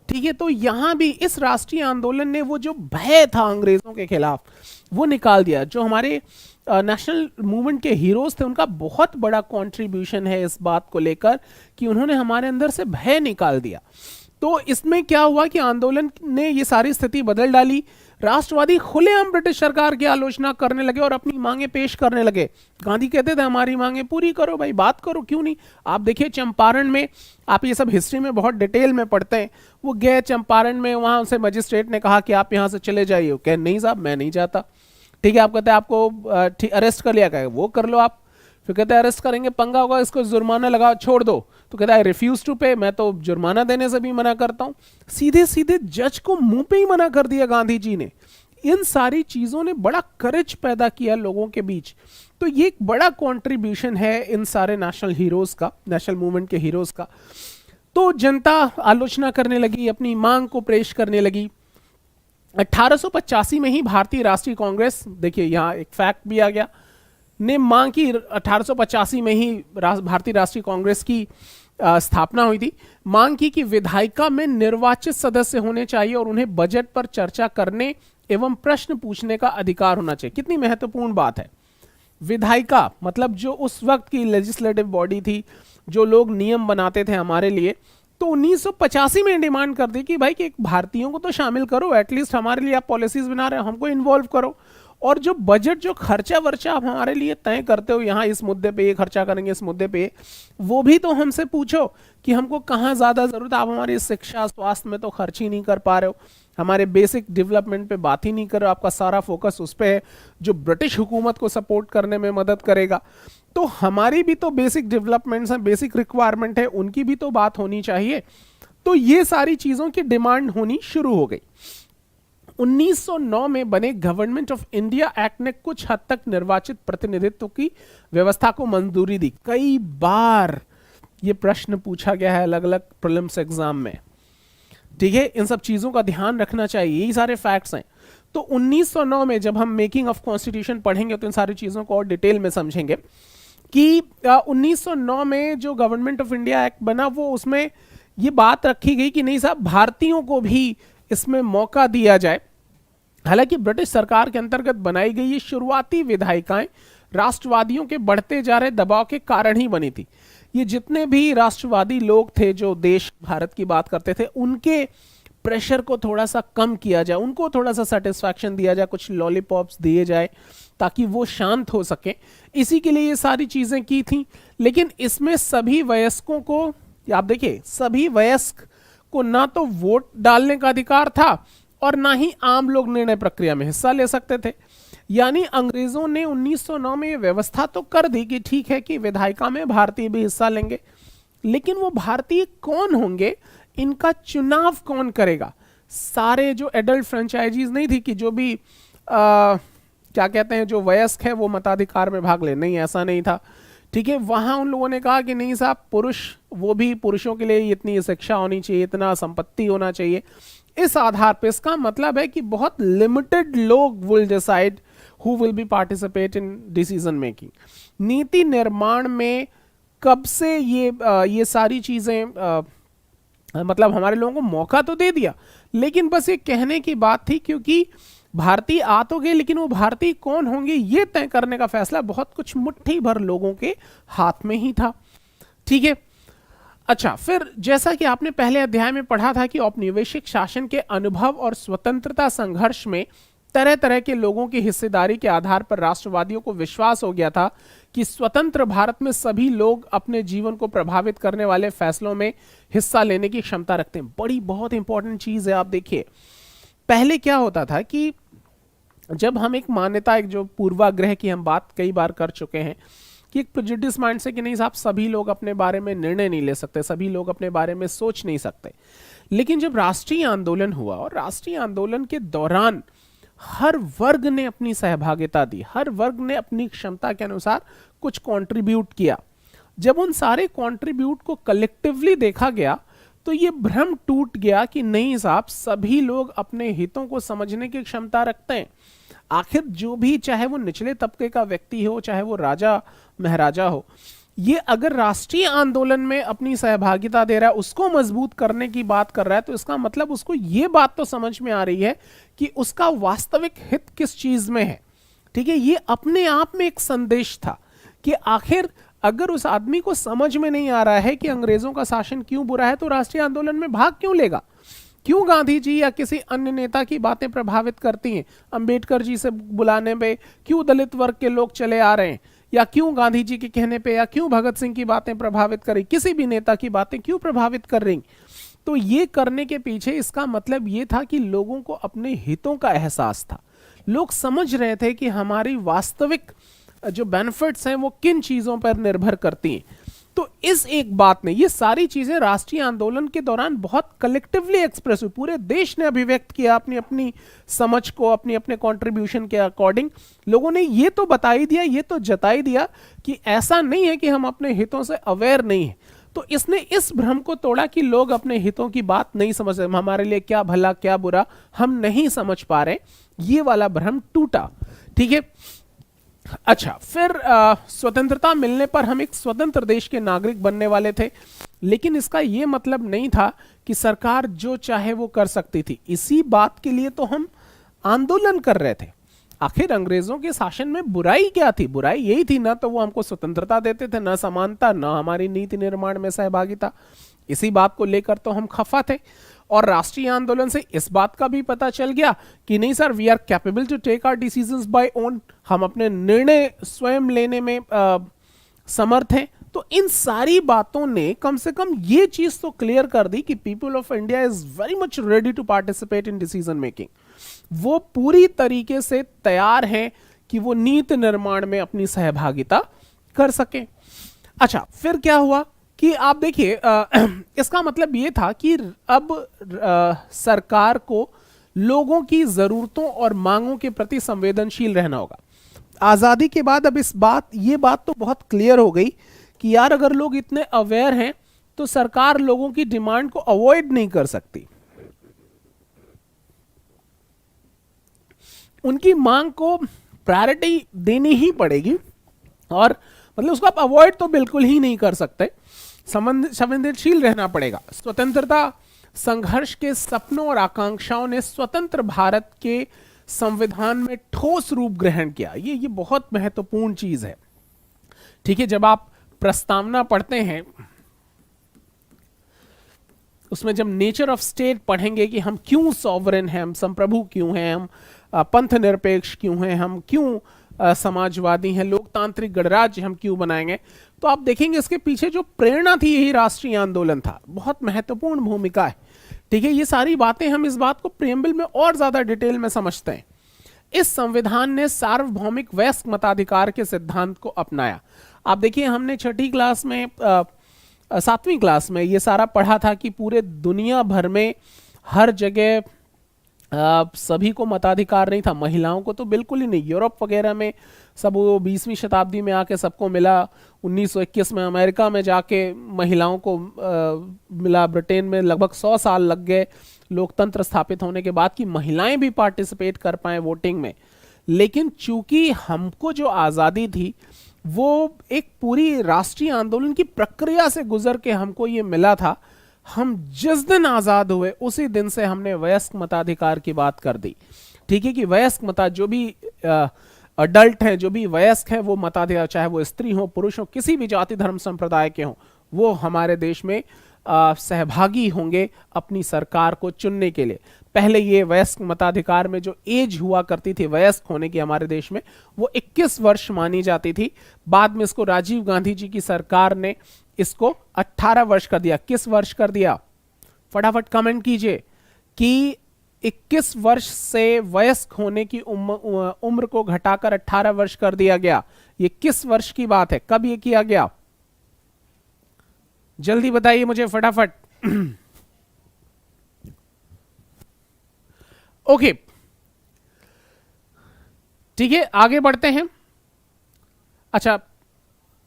ठीक है, तो यहां भी इस राष्ट्रीय आंदोलन ने वो जो भय था अंग्रेजों के खिलाफ, वो निकाल दिया। जो हमारे नेशनल मूवमेंट के हीरोज थे, उनका बहुत बड़ा कंट्रीब्यूशन है इस बात को लेकर कि उन्होंने हमारे अंदर से भय निकाल दिया। तो इसमें क्या हुआ कि आंदोलन ने ये सारी स्थिति बदल डाली। राष्ट्रवादी खुलेआम ब्रिटिश सरकार की आलोचना करने लगे और अपनी मांगे पेश करने लगे। गांधी कहते थे हमारी मांगे पूरी करो भाई, बात करो, क्यों नहीं। आप देखिए चंपारण में, आप ये सब हिस्ट्री में बहुत डिटेल में पढ़ते हैं, वो गए चंपारण में, वहां से मजिस्ट्रेट ने कहा कि आप यहां से चले जाइए, कह नहीं साहब मैं नहीं जाता। ठीक है, आप कहते हैं आपको अरेस्ट कर लिया, कहे वो कर लो आप। फिर कहते हैं अरेस्ट करेंगे पंगा होगा, इसको जुर्माना लगाओ, छोड़ दो। तो कहता है रिफ्यूज टू पे, मैं तो जुर्माना देने से भी मना करता हूं। सीधे सीधे जज को मुंह पे ही मना कर दिया गांधी जी ने। इन सारी चीजों ने बड़ा करेज पैदा किया लोगों के बीच। तो ये एक बड़ा कंट्रीब्यूशन है इन सारे नेशनल हीरोज का, नेशनल मूवमेंट के हीरोज का। तो जनता आलोचना करने लगी, अपनी मांग को पेश करने लगी। 1885 में ही भारतीय राष्ट्रीय कांग्रेस, देखिए यहां एक फैक्ट भी आ गया, ने मांग की 1885 में ही भारतीय राष्ट्रीय कांग्रेस की स्थापना हुई थी। मांग की कि विधायिका में निर्वाचित सदस्य होने चाहिए और उन्हें बजट पर चर्चा करने एवं प्रश्न पूछने का अधिकार होना चाहिए। कितनी महत्वपूर्ण बात है। विधायिका मतलब जो उस वक्त की लेजिस्लेटिव बॉडी थी, जो लोग नियम बनाते थे हमारे लिए, तो 1985 में डिमांड कर दी कि भाई कि भारतीयों को तो शामिल करो, एटलीस्ट हमारे लिए आप पॉलिसीज बना रहे हो, हमको इन्वॉल्व करो। और जो बजट, जो खर्चा वर्चा आप हमारे लिए तय करते हो, यहाँ इस मुद्दे पे ये खर्चा करेंगे, इस मुद्दे पे वो भी तो हमसे पूछो कि हमको कहाँ ज्यादा जरूरत है। आप हमारी शिक्षा स्वास्थ्य में तो खर्च ही नहीं कर पा रहे हो, हमारे बेसिक डेवलपमेंट पे बात ही नहीं कर रहे, आपका सारा फोकस उस पे है जो ब्रिटिश हुकूमत को सपोर्ट करने में मदद करेगा। तो हमारी भी तो बेसिक डेवलपमेंट्स हैं, बेसिक रिक्वायरमेंट है, उनकी भी तो बात होनी चाहिए। तो ये सारी चीजों की डिमांड होनी शुरू हो गई। 1909 में बने गवर्नमेंट ऑफ इंडिया एक्ट ने कुछ हद तक निर्वाचित प्रतिनिधित्व की व्यवस्था को मंजूरी दी। कई बार ये प्रश्न पूछा गया है अलग अलग प्रीलिम्स एग्जाम में, ठीक है, इन सब चीजों का ध्यान रखना चाहिए, यही सारे फैक्ट्स हैं। तो 1909 में जब हम मेकिंग ऑफ कॉन्स्टिट्यूशन पढ़ेंगे तो इन सारी चीजों को और डिटेल में समझेंगे कि 1909 में जो गवर्नमेंट ऑफ इंडिया एक्ट बना वो उसमें ये बात रखी गई कि नहीं साहब, भारतीयों को भी इसमें मौका दिया जाए। हालांकि ब्रिटिश सरकार के अंतर्गत बनाई गई ये शुरुआती विधायिकाएं राष्ट्रवादियों के बढ़ते जा रहे दबाव के कारण ही बनी थी। ये जितने भी राष्ट्रवादी लोग थे जो देश भारत की बात करते थे, उनके प्रेशर को थोड़ा सा कम किया जाए, उनको थोड़ा सा सेटिस्फैक्शन दिया जाए, कुछ लॉलीपॉप्स दिए जाए ताकि वो शांत हो सके, इसी के लिए ये सारी चीजें की थी। लेकिन इसमें सभी वयस्कों को, आप देखिए, सभी वयस्क को ना तो वोट डालने का अधिकार था और ना ही आम लोग निर्णय प्रक्रिया में हिस्सा ले सकते थे। यानी अंग्रेजों ने 1909 में यह व्यवस्था तो कर दी कि ठीक है कि विधायिका में भारतीय भी हिस्सा लेंगे, लेकिन वो भारतीय कौन होंगे, इनका चुनाव कौन करेगा। सारे जो एडल्ट फ्रेंचाइजीज नहीं थी कि जो भी क्या कहते हैं, जो वयस्क है वो मताधिकार में भाग ले, नहीं, ऐसा नहीं था, ठीक है। वहां उन लोगों ने कहा कि नहीं साहब, पुरुष, वो भी पुरुषों के लिए इतनी शिक्षा होनी चाहिए, इतना संपत्ति होना चाहिए। इस आधार पर इसका मतलब है कि बहुत लिमिटेड लोग will decide who will be participate in decision making. नीति निर्माण में कब से ये सारी चीजें मतलब हमारे लोगों को मौका तो दे दिया, लेकिन बस ये कहने की बात थी, क्योंकि भारतीय आ तो गए, लेकिन वो भारतीय कौन होंगे ये तय करने का फैसला बहुत कुछ मुट्ठी भर लोगों के हाथ में ही था, ठीक है। अच्छा, फिर जैसा कि आपने पहले अध्याय में पढ़ा था कि औपनिवेशिक शासन के अनुभव और स्वतंत्रता संघर्ष में तरह तरह के लोगों की हिस्सेदारी के आधार पर राष्ट्रवादियों को विश्वास हो गया था कि स्वतंत्र भारत में सभी लोग अपने जीवन को प्रभावित करने वाले फैसलों में हिस्सा लेने की क्षमता रखते हैं। बड़ी बहुत इंपॉर्टेंट चीज है। आप देखिए, पहले क्या होता था कि जब हम एक मान्यता, एक जो पूर्वाग्रह की हम बात कई बार कर चुके हैं कि एक प्रेजुडिस माइंड से कि नहीं साहब, सभी लोग अपने बारे में निर्णय नहीं ले सकते, सभी लोग अपने बारे में सोच नहीं सकते। लेकिन जब राष्ट्रीय आंदोलन हुआ और राष्ट्रीय आंदोलन के दौरान हर वर्ग ने अपनी सहभागिता दी, हर वर्ग ने अपनी क्षमता के अनुसार कुछ कंट्रीब्यूट किया। जब उन सारे कंट्रीब्यूट को कलेक्टिवली देखा गया तो ये भ्रम टूट गया कि नहीं साहब, सभी लोग अपने हितों को समझने की क्षमता रखते हैं। आखिर जो भी, चाहे वो निचले तबके का व्यक्ति हो, चाहे वो राजा महाराजा हो, ये अगर राष्ट्रीय आंदोलन में अपनी सहभागिता दे रहा है, उसको मजबूत करने की बात कर रहा है, तो इसका मतलब उसको ये बात तो समझ में आ रही है कि उसका वास्तविक हित किस चीज में है, ठीक है। ये अपने आप में एक संदेश था कि आखिर अगर उस आदमी को समझ में नहीं आ रहा है कि अंग्रेजों का शासन क्यों बुरा है, तो राष्ट्रीय आंदोलन में भाग क्यों लेगा। क्यों गांधी जी या किसी अन्य नेता की बातें प्रभावित करती हैं, अंबेडकर जी से बुलाने पे क्यों दलित वर्ग के लोग चले आ रहे हैं, या क्यों गांधी जी के कहने पे, या क्यों भगत सिंह की बातें प्रभावित कर रही, किसी भी नेता की बातें क्यों प्रभावित कर रही। तो ये करने के पीछे इसका मतलब ये था कि लोगों को अपने हितों का एहसास था। लोग समझ रहे थे कि हमारी वास्तविक जो बेनिफिट्स हैं वो किन चीजों पर निर्भर करती हैं। तो इस एक बात ने, ये सारी चीजें राष्ट्रीय आंदोलन के दौरान बहुत कलेक्टिवली एक्सप्रेस हुई, पूरे देश ने अभिव्यक्त किया अपनी अपनी समझ को, अपनी अपने कंट्रीब्यूशन के अकॉर्डिंग। लोगों ने ये तो बता ही दिया, ये तो जता ही दिया कि ऐसा नहीं है कि हम अपने हितों से अवेयर नहीं है। तो इसने इस भ्रम को तोड़ा कि लोग अपने हितों की बात नहीं समझ रहे, हमारे लिए क्या भला क्या बुरा हम नहीं समझ पा रहे, ये वाला भ्रम टूटा, ठीक है। अच्छा, फिर स्वतंत्रता मिलने पर हम एक स्वतंत्र देश के नागरिक बनने वाले थे, लेकिन इसका यह मतलब नहीं था कि सरकार जो चाहे वो कर सकती थी। इसी बात के लिए तो हम आंदोलन कर रहे थे। आखिर अंग्रेजों के शासन में बुराई क्या थी? बुराई यही थी, ना तो वो हमको स्वतंत्रता देते थे, ना समानता, ना हमारी नीति निर्माण में सहभागिता। इसी बात को लेकर तो हम खफा थे। और राष्ट्रीय आंदोलन से इस बात का भी पता चल गया कि नहीं sir, we are capable to take our decisions by own, हम अपने निर्णय स्वयं लेने में समर्थ हैं। तो इन सारी बातों ने कम से कम ये चीज तो क्लियर कर दी कि people of India is very much ready to participate in decision making. वो पूरी तरीके से तैयार हैं कि वो नीति निर्माण में अपनी सहभागिता कर सकें। अच्छा, फिर क्या हुआ कि आप देखिए इसका मतलब ये था कि अब सरकार को लोगों की जरूरतों और मांगों के प्रति संवेदनशील रहना होगा। आजादी के बाद अब ये बात तो बहुत क्लियर हो गई कि यार अगर लोग इतने अवेयर हैं तो सरकार लोगों की डिमांड को अवॉइड नहीं कर सकती, उनकी मांग को प्रायोरिटी देनी ही पड़ेगी और मतलब उसको आप अवॉइड तो बिल्कुल ही नहीं कर सकते, संवेदनशील रहना पड़ेगा। स्वतंत्रता संघर्ष के सपनों और आकांक्षाओं ने स्वतंत्र भारत के संविधान में ठोस रूप ग्रहण किया। ये बहुत महत्वपूर्ण चीज है। ठीक है, जब आप प्रस्तावना पढ़ते हैं उसमें जब नेचर ऑफ स्टेट पढ़ेंगे कि हम क्यों सॉवरेन हैं, हम संप्रभु क्यों हैं, हम पंथ निरपेक्ष क्यों हैं, हम क्यों समाजवादी हैं, लोकतांत्रिक गणराज्य हम क्यों बनाएंगे, तो आप देखेंगे इसके पीछे जो प्रेरणा थी यही राष्ट्रीय आंदोलन था। बहुत महत्वपूर्ण भूमिका है। ठीक है, ये सारी बातें हम इस बात को प्रेम्बल में और ज्यादा डिटेल में समझते हैं। इस संविधान ने सार्वभौमिक वयस्क मताधिकार के सिद्धांत को अपनाया। आप देखिए हमने छठी क्लास में 7वीं क्लास में ये सारा पढ़ा था कि पूरे दुनिया भर में हर जगह सभी को मताधिकार नहीं था, महिलाओं को तो बिल्कुल ही नहीं। यूरोप वगैरह में सब वो 20वीं शताब्दी में आके सबको मिला, 1921 में अमेरिका में जाके महिलाओं को मिला, ब्रिटेन में लगभग 100 साल लग गए लोकतंत्र स्थापित होने के बाद कि महिलाएं भी पार्टिसिपेट कर पाए वोटिंग में। लेकिन चूंकि हमको जो आज़ादी थी वो एक पूरी राष्ट्रीय आंदोलन की प्रक्रिया से गुजर के हमको ये मिला था, हम जिस दिन आजाद हुए उसी दिन से हमने वयस्क मताधिकार की बात कर दी। ठीक है कि वयस्क मता जो भी अडल्ट हैं, जो भी वयस्क हैं, वो मताधिकार, चाहे वो स्त्री हो पुरुष हो, किसी भी जाति धर्म संप्रदाय के हो, वो हमारे देश में सहभागी होंगे अपनी सरकार को चुनने के लिए। पहले ये वयस्क मताधिकार में जो एज हुआ करती थी वयस्क होने की हमारे देश में, वो 21 वर्ष मानी जाती थी। बाद में इसको राजीव गांधी जी की सरकार ने इसको 18 वर्ष कर दिया। किस वर्ष कर दिया? फटाफट कमेंट कीजिए कि 21 वर्ष से वयस्क होने की उम्र को घटाकर 18 वर्ष कर दिया गया। ये किस वर्ष की बात है, कब ये किया गया? जल्दी बताइए मुझे फटाफट। ओके, ठीक है, आगे बढ़ते हैं। अच्छा,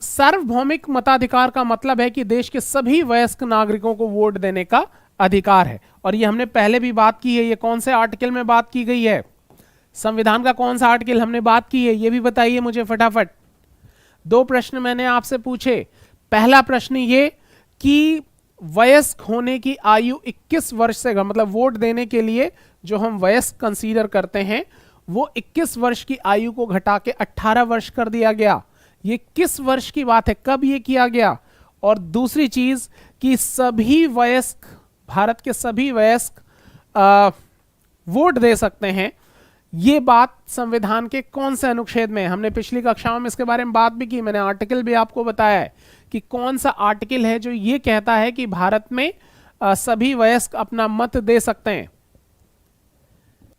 सार्वभौमिक मताधिकार का मतलब है कि देश के सभी वयस्क नागरिकों को वोट देने का अधिकार है। और ये हमने पहले भी बात की है। ये कौन से आर्टिकल में बात की गई है? संविधान का कौन सा आर्टिकल हमने बात की है, ये भी बताइए मुझे फटाफट। 2 प्रश्न मैंने आपसे पूछे। पहला प्रश्न ये कि वयस्क होने की आयु 21 वर्ष से, मतलब वोट देने के लिए जो हम वयस्क कंसीडर करते हैं वो 21 वर्ष की आयु को घटा के 18 वर्ष कर दिया गया। ये किस वर्ष की बात है, कब ये किया गया? और दूसरी चीज कि सभी वयस्क, भारत के सभी वयस्क वोट दे सकते हैं। ये बात संविधान के कौन से अनुच्छेद में? हमने पिछली कक्षाओं में इसके बारे में बात भी की, मैंने आर्टिकल भी आपको बताया है कि कौन सा आर्टिकल है जो ये कहता है कि भारत में सभी वयस्क अपना मत दे सकते हैं।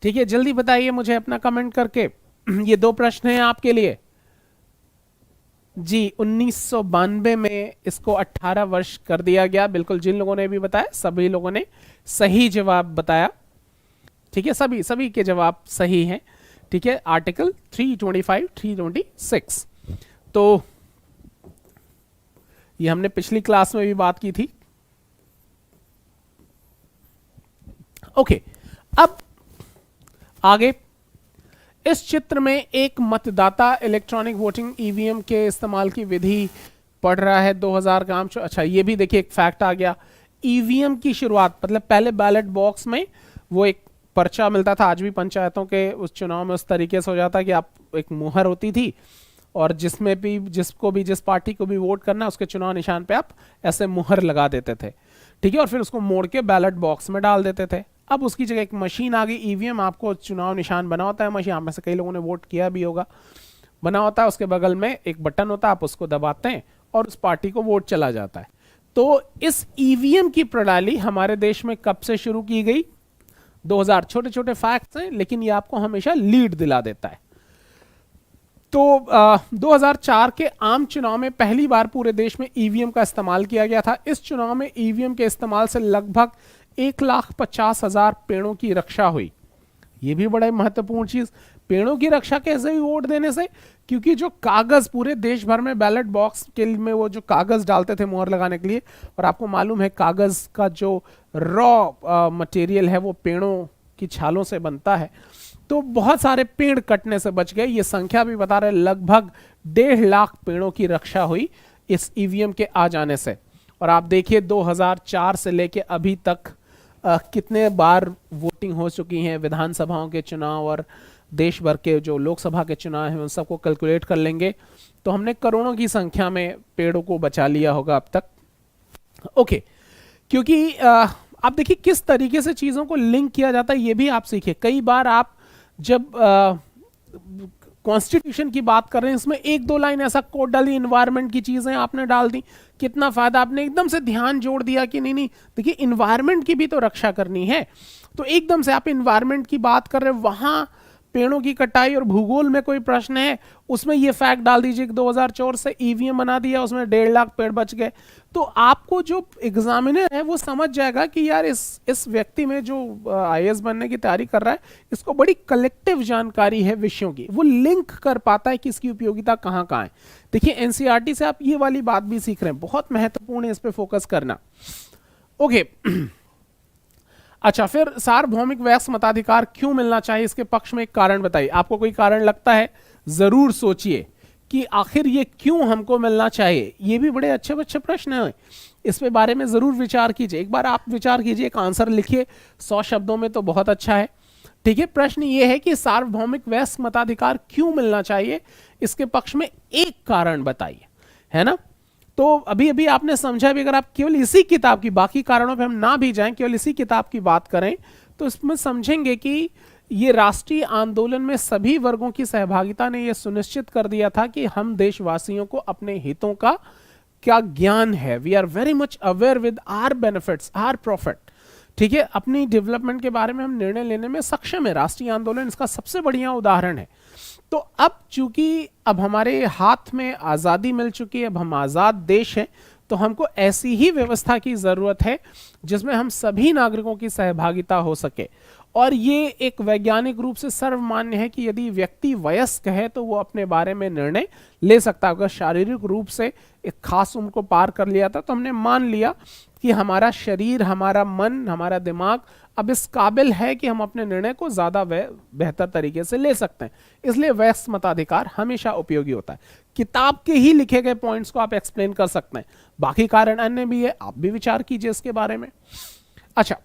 ठीक है, जल्दी बताइए मुझे अपना कमेंट करके। ये 2 प्रश्न हैं आपके लिए। जी, 1992 में इसको 18 वर्ष कर दिया गया। बिल्कुल, जिन लोगों ने भी बताया सभी लोगों ने सही जवाब बताया। ठीक है, सभी के जवाब सही हैं। ठीक है, आर्टिकल 325, 326। तो ये हमने पिछली क्लास में भी बात की थी। ओके, अब आगे इस चित्र में एक मतदाता इलेक्ट्रॉनिक वोटिंग ईवीएम के इस्तेमाल की विधि पढ़ रहा है। 2000 ग्राम। अच्छा, ये भी देखिए एक फैक्ट आ गया। ईवीएम की शुरुआत, मतलब पहले बैलेट बॉक्स में वो एक पर्चा मिलता था। आज भी पंचायतों के उस चुनाव में उस तरीके से हो जाता कि आप एक मुहर होती थी और जिसमें भी जिसको भी जिस पार्टी को भी वोट करना उसके चुनाव निशान पे आप ऐसे मुहर लगा देते थे। ठीक है, और फिर उसको मोड़ के बैलेट बॉक्स में डाल देते थे। अब उसकी जगह एक मशीन आ गई, ईवीएम। आपको चुनाव निशान बना होता है मशीन, आप में से कई लोगों ने वोट किया भी होगा, बना होता है। उसके बगल में एक बटन होता है, आप उसको दबाते हैं और उस पार्टी को वोट चला जाता है। तो इस ईवीएम की प्रणाली हमारे देश में कब से शुरू की गई? 2000। छोटे छोटे फैक्ट्स हैं लेकिन ये आपको हमेशा लीड दिला देता है। तो 2004 के आम चुनाव में पहली बार पूरे देश में ईवीएम का इस्तेमाल किया गया था। इस चुनाव में ईवीएम के इस्तेमाल से लगभग 1,50,000 पेड़ों की रक्षा हुई। ये भी बड़ा महत्वपूर्ण चीज, पेड़ों की रक्षा कैसे हुई वोट देने से? क्योंकि जो कागज पूरे देश भर में बैलेट बॉक्स के में वो जो कागज डालते थे मोहर लगाने के लिए, और आपको मालूम है कागज का जो रॉ मटेरियल है वो पेड़ों की छालों से बनता है, तो बहुत सारे पेड़ कटने से बच गए। ये संख्या भी बता रहे, लगभग 1.5 लाख पेड़ों की रक्षा हुई इस ईवीएम के आ जाने से। और आप देखिए 2004 से लेके अभी तक कितने बार वोटिंग हो चुकी हैं, विधानसभाओं के चुनाव और देश भर के जो लोकसभा के चुनाव हैं उन सबको कैलकुलेट कर लेंगे तो हमने करोड़ों की संख्या में पेड़ों को बचा लिया होगा अब तक। ओके, क्योंकि आप देखिए किस तरीके से चीजों को लिंक किया जाता है, ये भी आप सीखिए। कई बार आप जब कॉन्स्टिट्यूशन की बात कर रहे हैं, इसमें 1-2 लाइन ऐसा कोड डाली, इन्वायरमेंट की चीजें आपने डाल दी, कितना फायदा, आपने एकदम से ध्यान जोड़ दिया कि नहीं नहीं देखिए इन्वायरमेंट की भी तो रक्षा करनी है। तो एकदम से आप इन्वायरमेंट की बात कर रहे हैं, वहां पेड़ों की कटाई और भूगोल में कोई प्रश्न है, उसमें ये फैक्ट डाल दीजिए कि 2004 से ईवीएम बना दिया, उसमें 1.5 लाख पेड़ बच गए। तो आपको जो एग्जामिनर है वो समझ जाएगा कि यार इस व्यक्ति में जो आईएएस बनने की तैयारी कर रहा है, इसको बड़ी कलेक्टिव जानकारी है विषयों की, वो लिंक कर पाता है कि इसकी उपयोगिता कहाँ कहाँ है। देखिए एनसीईआरटी से आप ये वाली बात भी सीख रहे हैं, बहुत महत्वपूर्ण है इस पे फोकस करना। ओके अच्छा, फिर सार्वभौमिक वयस्क मताधिकार क्यों मिलना चाहिए, इसके पक्ष में एक कारण बताइए। आपको कोई कारण लगता है, जरूर सोचिए कि आखिर ये क्यों हमको मिलना चाहिए। ये भी बड़े अच्छे अच्छे प्रश्न हैं, इस पे बारे में जरूर विचार कीजिए। एक बार आप विचार कीजिए, एक आंसर लिखिए 100 शब्दों में तो बहुत अच्छा है। ठीक है, प्रश्न ये है कि सार्वभौमिक वयस्क मताधिकार क्यों मिलना चाहिए, इसके पक्ष में एक कारण बताइए, है ना। तो अभी अभी आपने समझा भी, अगर आप केवल इसी किताब की, बाकी कारणों पे हम ना भी जाएं, केवल इसी किताब की बात करें तो इसमें समझेंगे कि ये राष्ट्रीय आंदोलन में सभी वर्गों की सहभागिता ने यह सुनिश्चित कर दिया था कि हम देशवासियों को अपने हितों का क्या ज्ञान है, we are very much aware with our benefits or profit. ठीक है, अपनी डेवलपमेंट के बारे में हम निर्णय लेने में सक्षम है। राष्ट्रीय आंदोलन इसका सबसे बढ़िया उदाहरण है। तो अब चूंकि अब हमारे हाथ में आज़ादी मिल चुकी है, अब हम आज़ाद देश हैं, तो हमको ऐसी ही व्यवस्था की ज़रूरत है जिसमें हम सभी नागरिकों की सहभागिता हो सके। और ये एक वैज्ञानिक रूप से सर्वमान्य है कि यदि व्यक्ति वयस्क है तो वो अपने बारे में निर्णय ले सकता है। अगर शारीरिक रूप से एक खास उम्र को पार कर लिया था तो हमने मान लिया कि हमारा शरीर, हमारा मन, हमारा दिमाग अब इस काबिल है कि हम अपने निर्णय को ज्यादा बेहतर तरीके से ले सकते हैं। इसलिए वयस्क मताधिकार हमेशा उपयोगी होता है। किताब के ही लिखे गए पॉइंट्स को आप एक्सप्लेन कर सकते हैं, बाकी कारण अन्य भी है, आप भी विचार कीजिए इसके बारे में। अच्छा,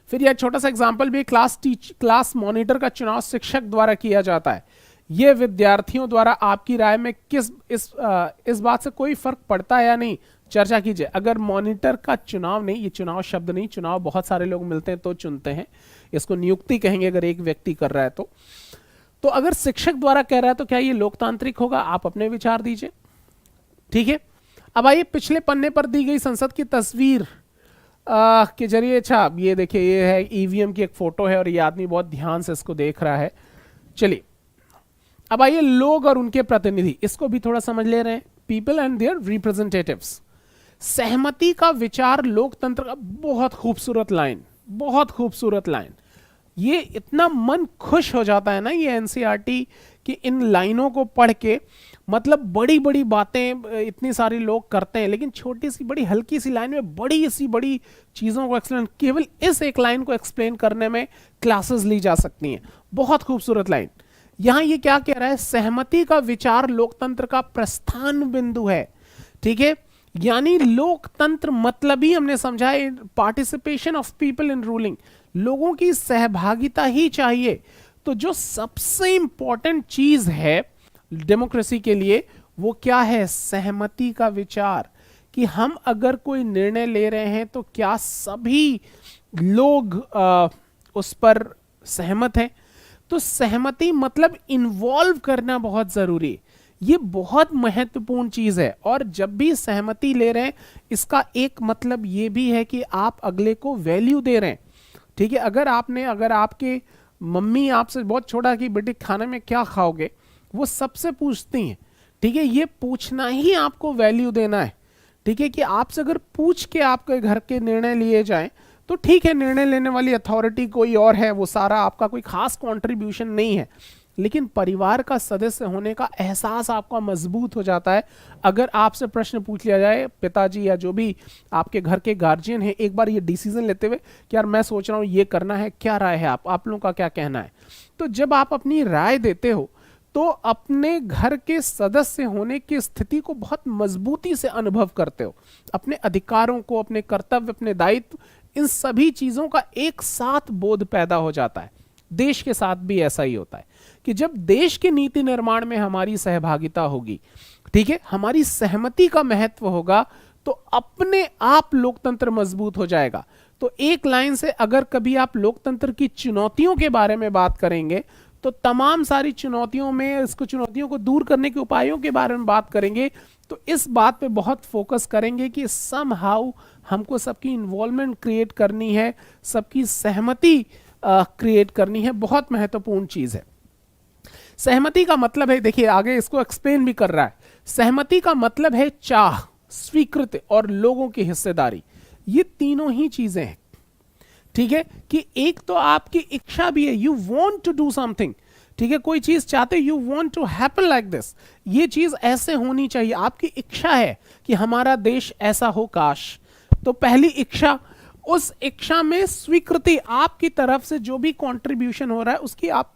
फिर यह छोटा सा एग्जाम्पल भी, क्लास मॉनिटर का चुनाव शिक्षक द्वारा किया जाता है। यह विद्यार्थियों द्वारा आपकी राय में इस बात से कोई फर्क पड़ता है या नहीं, चर्चा कीजिए। अगर मॉनिटर का चुनाव नहीं, ये चुनाव शब्द नहीं, चुनाव बहुत सारे लोग मिलते हैं तो चुनते हैं, इसको नियुक्ति कहेंगे अगर एक व्यक्ति कर रहा है तो अगर शिक्षक द्वारा कह रहा है तो क्या ये लोकतांत्रिक होगा? आप अपने विचार दीजिए। ठीक है, अब आइए पिछले पन्ने पर दी गई संसद की तस्वीर के जरिए, अच्छा ये देखिए, ये है ईवीएम की एक फोटो है और ये आदमी बहुत ध्यान से इसको देख रहा है। चलिए अब आइए लोग और उनके प्रतिनिधि, इसको भी थोड़ा समझ ले रहे हैं। People and their representatives. सहमति का विचार लोकतंत्र का, बहुत खूबसूरत लाइन, बहुत खूबसूरत लाइन। ये इतना मन खुश हो जाता है ना ये एनसीईआरटी की इन लाइनों को पढ़ के। मतलब बड़ी बड़ी बातें इतनी सारी लोग करते हैं, लेकिन छोटी सी बड़ी हल्की सी लाइन में बड़ी सी बड़ी चीजों को एक्सप्लेन, केवल इस एक लाइन को एक्सप्लेन करने में क्लासेस ली जा सकती हैं। बहुत खूबसूरत लाइन। यहां ये क्या कह रहा है, सहमति का विचार लोकतंत्र का प्रस्थान बिंदु है। ठीक है, यानी लोकतंत्र मतलब ही हमने समझा है participation of people in ruling, लोगों की सहभागिता ही चाहिए। तो जो सबसे इंपॉर्टेंट चीज है डेमोक्रेसी के लिए वो क्या है, सहमति का विचार, कि हम अगर कोई निर्णय ले रहे हैं तो क्या सभी लोग उस पर सहमत हैं। तो सहमति मतलब इन्वॉल्व करना बहुत जरूरी। ये बहुत महत्वपूर्ण चीज है। और जब भी सहमति ले रहे हैं, इसका एक मतलब ये भी है कि आप अगले को वैल्यू दे रहे हैं। ठीक है, अगर आपके मम्मी आपसे बहुत छोटा कि बेटे खाने में क्या खाओगे, वो सबसे पूछती हैं। ठीक है, ये पूछना ही आपको वैल्यू देना है। ठीक है, कि आपसे अगर पूछ के आपके घर के निर्णय लिए जाएं तो ठीक है, निर्णय लेने वाली अथॉरिटी कोई और है, वो सारा आपका कोई खास कंट्रीब्यूशन नहीं है, लेकिन परिवार का सदस्य होने का एहसास आपका मजबूत हो जाता है। अगर आपसे प्रश्न पूछ लिया जाए, पिताजी या जो भी आपके घर के गार्जियन है, एक बार ये डिसीजन लेते हुए कि यार मैं सोच रहा हूं ये करना है, क्या राय है आप लोगों का क्या कहना है। तो जब आप अपनी राय देते हो तो अपने घर के सदस्य होने की स्थिति को बहुत मजबूती से अनुभव करते हो। अपने अधिकारों को, अपने कर्तव्य, अपने दायित्व, इन सभी चीजों का एक साथ बोध पैदा हो जाता है। देश के साथ भी ऐसा ही होता है कि जब देश के नीति निर्माण में हमारी सहभागिता होगी, ठीक है, हमारी सहमति का महत्व होगा, तो अपने आप लोकतंत्र मजबूत हो जाएगा। तो एक लाइन से अगर कभी आप लोकतंत्र की चुनौतियों के बारे में बात करेंगे तो तमाम सारी चुनौतियों में इसको चुनौतियों को दूर करने के उपायों के बारे में बात करेंगे, तो इस बात पे बहुत फोकस करेंगे कि समहाउ हमको सबकी इन्वॉल्वमेंट क्रिएट करनी है, सबकी सहमति क्रिएट करनी है। बहुत महत्वपूर्ण चीज है। सहमति का मतलब है, देखिए आगे इसको एक्सप्लेन भी कर रहा है, सहमति का मतलब है चाह, स्वीकृति और लोगों की हिस्सेदारी। ये तीनों ही चीजें हैं। ठीक है, कि एक तो आपकी इच्छा भी है, you want to do something. ठीक है, कोई चीज चाहते, you want to happen like this, ये चीज ऐसे होनी चाहिए, आपकी इच्छा है कि हमारा देश ऐसा हो काश। तो पहली इच्छा, उस इच्छा में स्वीकृति, आपकी तरफ से जो भी कंट्रीब्यूशन हो रहा है उसकी आप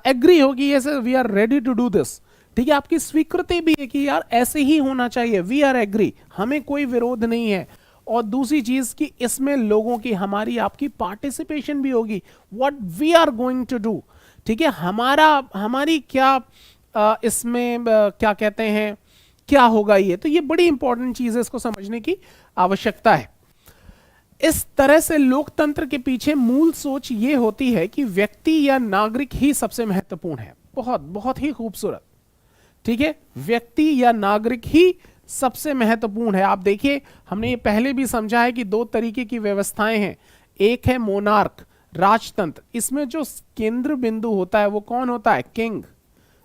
एग्री होगी, yes we are ready to do this. ठीक है, आपकी स्वीकृति भी है कि यार ऐसे ही होना चाहिए, वी आर एग्री, हमें कोई विरोध नहीं है। और दूसरी चीज कि इसमें लोगों की, हमारी आपकी पार्टिसिपेशन भी होगी, what we are going to do. ठीक है, हमारी क्या इसमें क्या कहते हैं, क्या होगा ये। तो ये बड़ी इंपॉर्टेंट चीज है, इसको समझने की आवश्यकता है। इस तरह से लोकतंत्र के पीछे मूल सोच ये होती है कि व्यक्ति या नागरिक ही सबसे महत्वपूर्ण है। बहुत बहुत ही खूबसूरत। ठीक है, व्यक्ति या नागरिक ही सबसे महत्वपूर्ण है। आप देखिए, हमने ये पहले भी समझा है कि दो तरीके की व्यवस्थाएं हैं। एक है मोनार्क, राजतंत्र, इसमें जो केंद्र बिंदु होता है वो कौन होता है, किंग,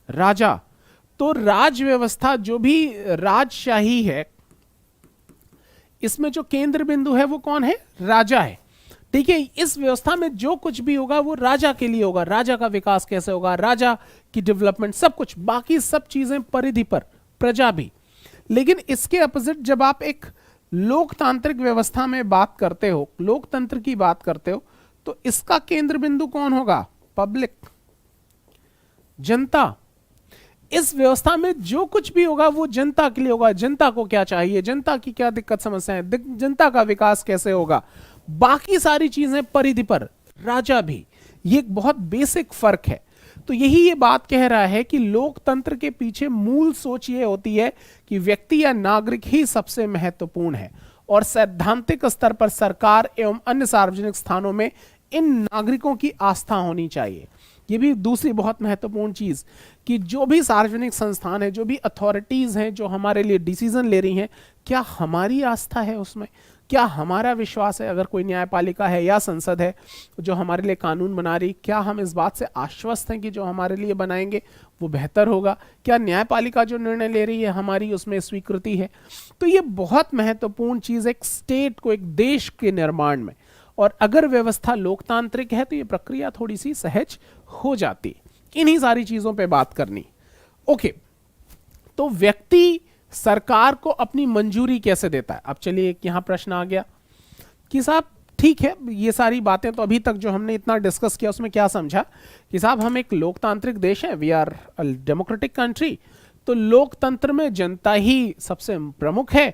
राजा। तो राज व्यवस्था, जो भी राजशाही है, इसमें जो केंद्र बिंदु है वो कौन है, राजा है। ठीक है, इस व्यवस्था में जो कुछ भी होगा वो राजा के लिए होगा, राजा का विकास कैसे होगा, राजा की डेवलपमेंट, सब कुछ, बाकी सब चीजें परिधि पर, प्रजा भी। लेकिन इसके अपोजिट जब आप एक लोकतांत्रिक व्यवस्था में बात करते हो, लोकतंत्र की बात करते हो, तो इसका केंद्र बिंदु कौन होगा, पब्लिक, जनता। इस व्यवस्था में जो कुछ भी होगा वो जनता के लिए होगा, जनता को क्या चाहिए, जनता की क्या दिक्कत समस्या है, जनता का विकास कैसे होगा, बाकी सारी चीजें परिधि पर, राजा भी। ये एक बहुत बेसिक फर्क है। तो यही ये बात कह रहा है कि लोकतंत्र के पीछे मूल सोच ये होती है कि व्यक्ति या नागरिक ही सबसे महत्वपूर्ण है, और सैद्धांतिक स्तर पर सरकार एवं अन्य सार्वजनिक स्थानों में इन नागरिकों की आस्था होनी चाहिए। ये भी दूसरी बहुत महत्वपूर्ण चीज कि जो भी सार्वजनिक संस्थान है, जो भी अथॉरिटीज हैं जो हमारे लिए डिसीजन ले रही हैं, क्या हमारी आस्था है उसमें, क्या हमारा विश्वास है। अगर कोई न्यायपालिका है या संसद है जो हमारे लिए कानून बना रही, क्या हम इस बात से आश्वस्त हैं कि जो हमारे लिए बनाएंगे वो बेहतर होगा, क्या न्यायपालिका जो निर्णय ले रही है हमारी उसमें स्वीकृति है। तो ये बहुत महत्वपूर्ण चीज एक स्टेट को, एक देश के निर्माण में। और अगर व्यवस्था लोकतांत्रिक है तो ये प्रक्रिया थोड़ी सी सहज हो जाती। इन्हीं सारी चीजों पे बात करनी। ओके, तो व्यक्ति सरकार को अपनी मंजूरी कैसे देता है। अब चलिए एक यहां प्रश्न आ गया कि साहब ठीक है, ये सारी बातें तो अभी तक जो हमने इतना डिस्कस किया उसमें क्या समझा कि साहब हम एक लोकतांत्रिक देश है, we are a democratic country, तो लोकतंत्र में जनता ही सबसे प्रमुख है।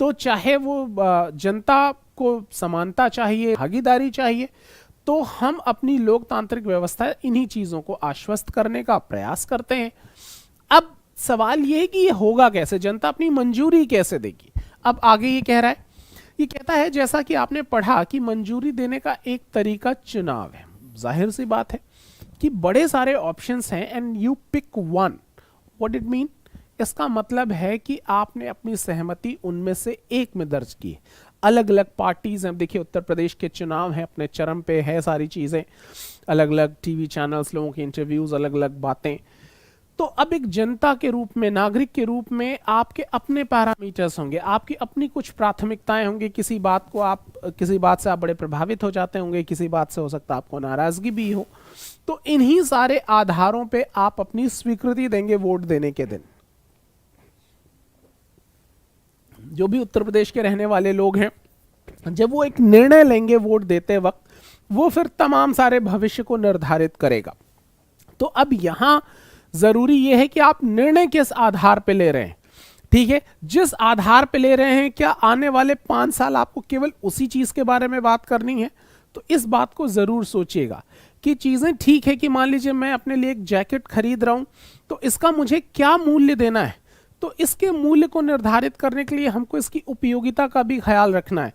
तो चाहे वो जनता को समानता चाहिए, भागीदारी चाहिए, तो हम अपनी लोकतांत्रिक व्यवस्था इन्हीं चीजों को आश्वस्त करने का प्रयास करते हैं। अब सवाल यह है कि ये होगा कैसे, जनता अपनी मंजूरी कैसे देगी। अब आगे ये कह रहा है, ये कहता है जैसा कि आपने पढ़ा कि मंजूरी देने का एक तरीका चुनाव है। जाहिर सी बात है कि बड़े सारे ऑप्शंस हैं and you pick one. What it mean इसका मतलब है कि आपने अपनी सहमति उनमें से एक में दर्ज की। अलग अलग पार्टीज हैं, देखिए उत्तर प्रदेश के चुनाव हैं, अपने चरम पे है, सारी चीजें, अलग अलग टीवी चैनल्स, लोगों के इंटरव्यूज, अलग अलग बातें। तो अब एक जनता के रूप में, नागरिक के रूप में आपके अपने पैरामीटर्स होंगे, आपकी अपनी कुछ प्राथमिकताएं होंगी। किसी बात से आप बड़े प्रभावित हो जाते होंगे, किसी बात से हो सकता है आपको नाराजगी भी हो। तो इन्हीं सारे आधारों पे आप अपनी स्वीकृति देंगे वोट देने के दिन। जो भी उत्तर प्रदेश के रहने वाले लोग हैं, जब वो एक निर्णय लेंगे वोट देते वक्त, वो फिर तमाम सारे भविष्य को निर्धारित करेगा। तो अब यहां जरूरी यह है कि आप निर्णय किस आधार पे ले रहे हैं। ठीक है, जिस आधार पे ले रहे हैं, क्या आने वाले 5 साल आपको केवल उसी चीज के बारे में बात करनी है? तो इस बात को जरूर सोचिएगा कि चीजें ठीक है कि मान लीजिए मैं अपने लिए एक जैकेट खरीद रहा हूं, तो इसका मुझे क्या मूल्य देना है। तो इसके मूल्य को निर्धारित करने के लिए हमको इसकी उपयोगिता का भी ख्याल रखना है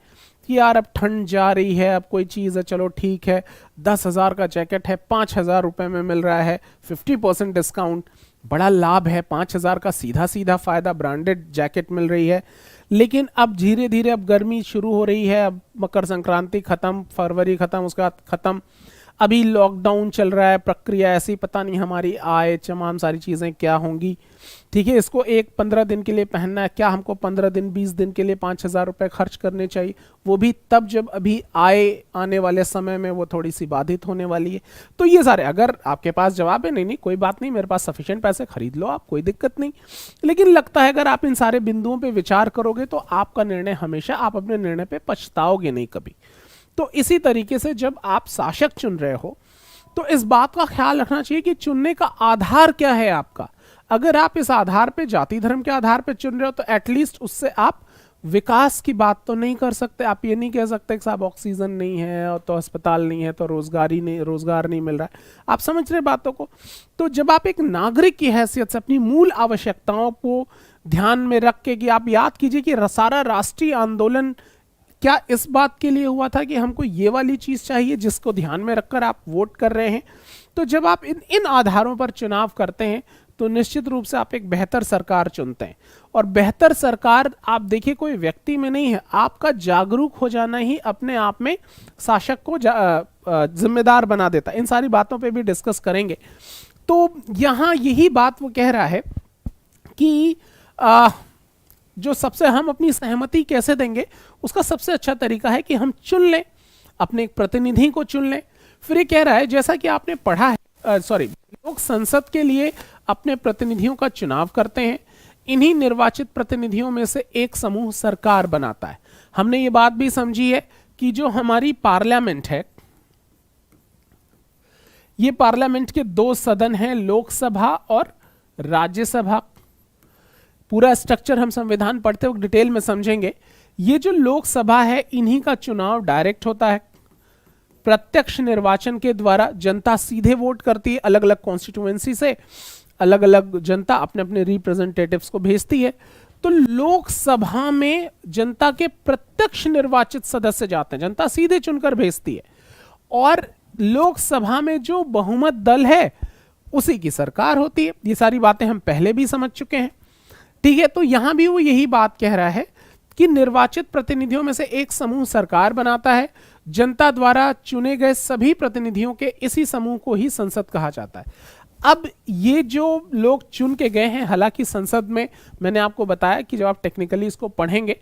कि यार अब ठंड जा रही है, अब कोई चीज़ है, चलो ठीक है, 10,000 का जैकेट है, 5,000 रुपये में मिल रहा है, 50% डिस्काउंट, बड़ा लाभ है, 5,000 का सीधा सीधा फायदा, ब्रांडेड जैकेट मिल रही है। लेकिन अब धीरे धीरे अब गर्मी शुरू हो रही है, अब मकर संक्रांति खत्म, फरवरी खत्म, उसका खत्म, अभी लॉकडाउन चल रहा है, प्रक्रिया ऐसी, पता नहीं हमारी आय, तमाम सारी चीज़ें क्या होंगी। ठीक है, इसको 15 दिन के लिए पहनना है, क्या हमको 15 दिन 20 दिन के लिए 5,000 रुपये खर्च करने चाहिए? वो भी तब जब अभी आय आने वाले समय में वो थोड़ी सी बाधित होने वाली है। तो ये सारे, अगर आपके पास जवाब है नहीं कोई बात नहीं, मेरे पास सफिशिएंट पैसे, खरीद लो आप, कोई दिक्कत नहीं। लेकिन लगता है अगर आप इन सारे बिंदुओं पर विचार करोगे तो आपका निर्णय हमेशा, आप अपने निर्णय पर पछताओगे नहीं कभी। तो इसी तरीके से जब आप शासक चुन रहे हो तो इस बात का ख्याल रखना चाहिए कि चुनने का आधार क्या है आपका। अगर आप इस आधार पे, जाति धर्म के आधार पे चुन रहे हो, तो एटलीस्ट उससे आप विकास की बात तो नहीं कर सकते। आप ये नहीं कह सकते कि साहब ऑक्सीजन नहीं है और तो अस्पताल नहीं है तो रोजगार नहीं मिल रहा है। आप समझ रहे बातों को? तो जब आप एक नागरिक की हैसियत से अपनी मूल आवश्यकताओं को ध्यान में रख के, कि आप याद कीजिए कि सारा राष्ट्रीय आंदोलन क्या इस बात के लिए हुआ था कि हमको ये वाली चीज चाहिए, जिसको ध्यान में रखकर आप वोट कर रहे हैं। तो जब आप इन आधारों पर चुनाव करते हैं तो निश्चित रूप से आप एक बेहतर सरकार चुनते हैं। और बेहतर सरकार, आप देखिए, कोई व्यक्ति में नहीं है, आपका जागरूक हो जाना ही अपने आप में शासक को जिम्मेदार बना देता है। इन सारी बातों पे भी डिस्कस करेंगे। तो यहां यही बात वो कह रहा है कि जो सबसे, हम अपनी सहमति कैसे देंगे, उसका सबसे अच्छा तरीका है कि हम चुन लें, अपने एक प्रतिनिधि को चुन लें। फिर ये कह रहा है, जैसा कि आपने पढ़ा है, लोग संसद के लिए अपने प्रतिनिधियों का चुनाव करते हैं। इन्हीं निर्वाचित प्रतिनिधियों में से एक समूह सरकार बनाता है। हमने ये बात भी समझी है कि जो हमारी पार्लियामेंट है, ये पार्लियामेंट के 2 सदन हैं, लोकसभा और राज्यसभा। पूरा स्ट्रक्चर हम संविधान पढ़ते वक्त डिटेल में समझेंगे। ये जो लोकसभा है, इन्हीं का चुनाव डायरेक्ट होता है, प्रत्यक्ष निर्वाचन के द्वारा। जनता सीधे वोट करती है, अलग अलग कॉन्स्टिट्यूएंसी से अलग अलग जनता अपने अपने रिप्रेजेंटेटिव्स को भेजती है। तो लोकसभा में जनता के प्रत्यक्ष निर्वाचित सदस्य जाते हैं, जनता सीधे चुनकर भेजती है। और लोकसभा में जो बहुमत दल है उसी की सरकार होती है। ये सारी बातें हम पहले भी समझ चुके हैं। ठीक है, तो यहां भी वो यही बात कह रहा है कि निर्वाचित प्रतिनिधियों में से एक समूह सरकार बनाता है। जनता द्वारा चुने गए सभी प्रतिनिधियों के इसी समूह को ही संसद कहा जाता है। अब ये जो लोग चुन के गए हैं, हालांकि संसद में मैंने आपको बताया कि जब आप टेक्निकली इसको पढ़ेंगे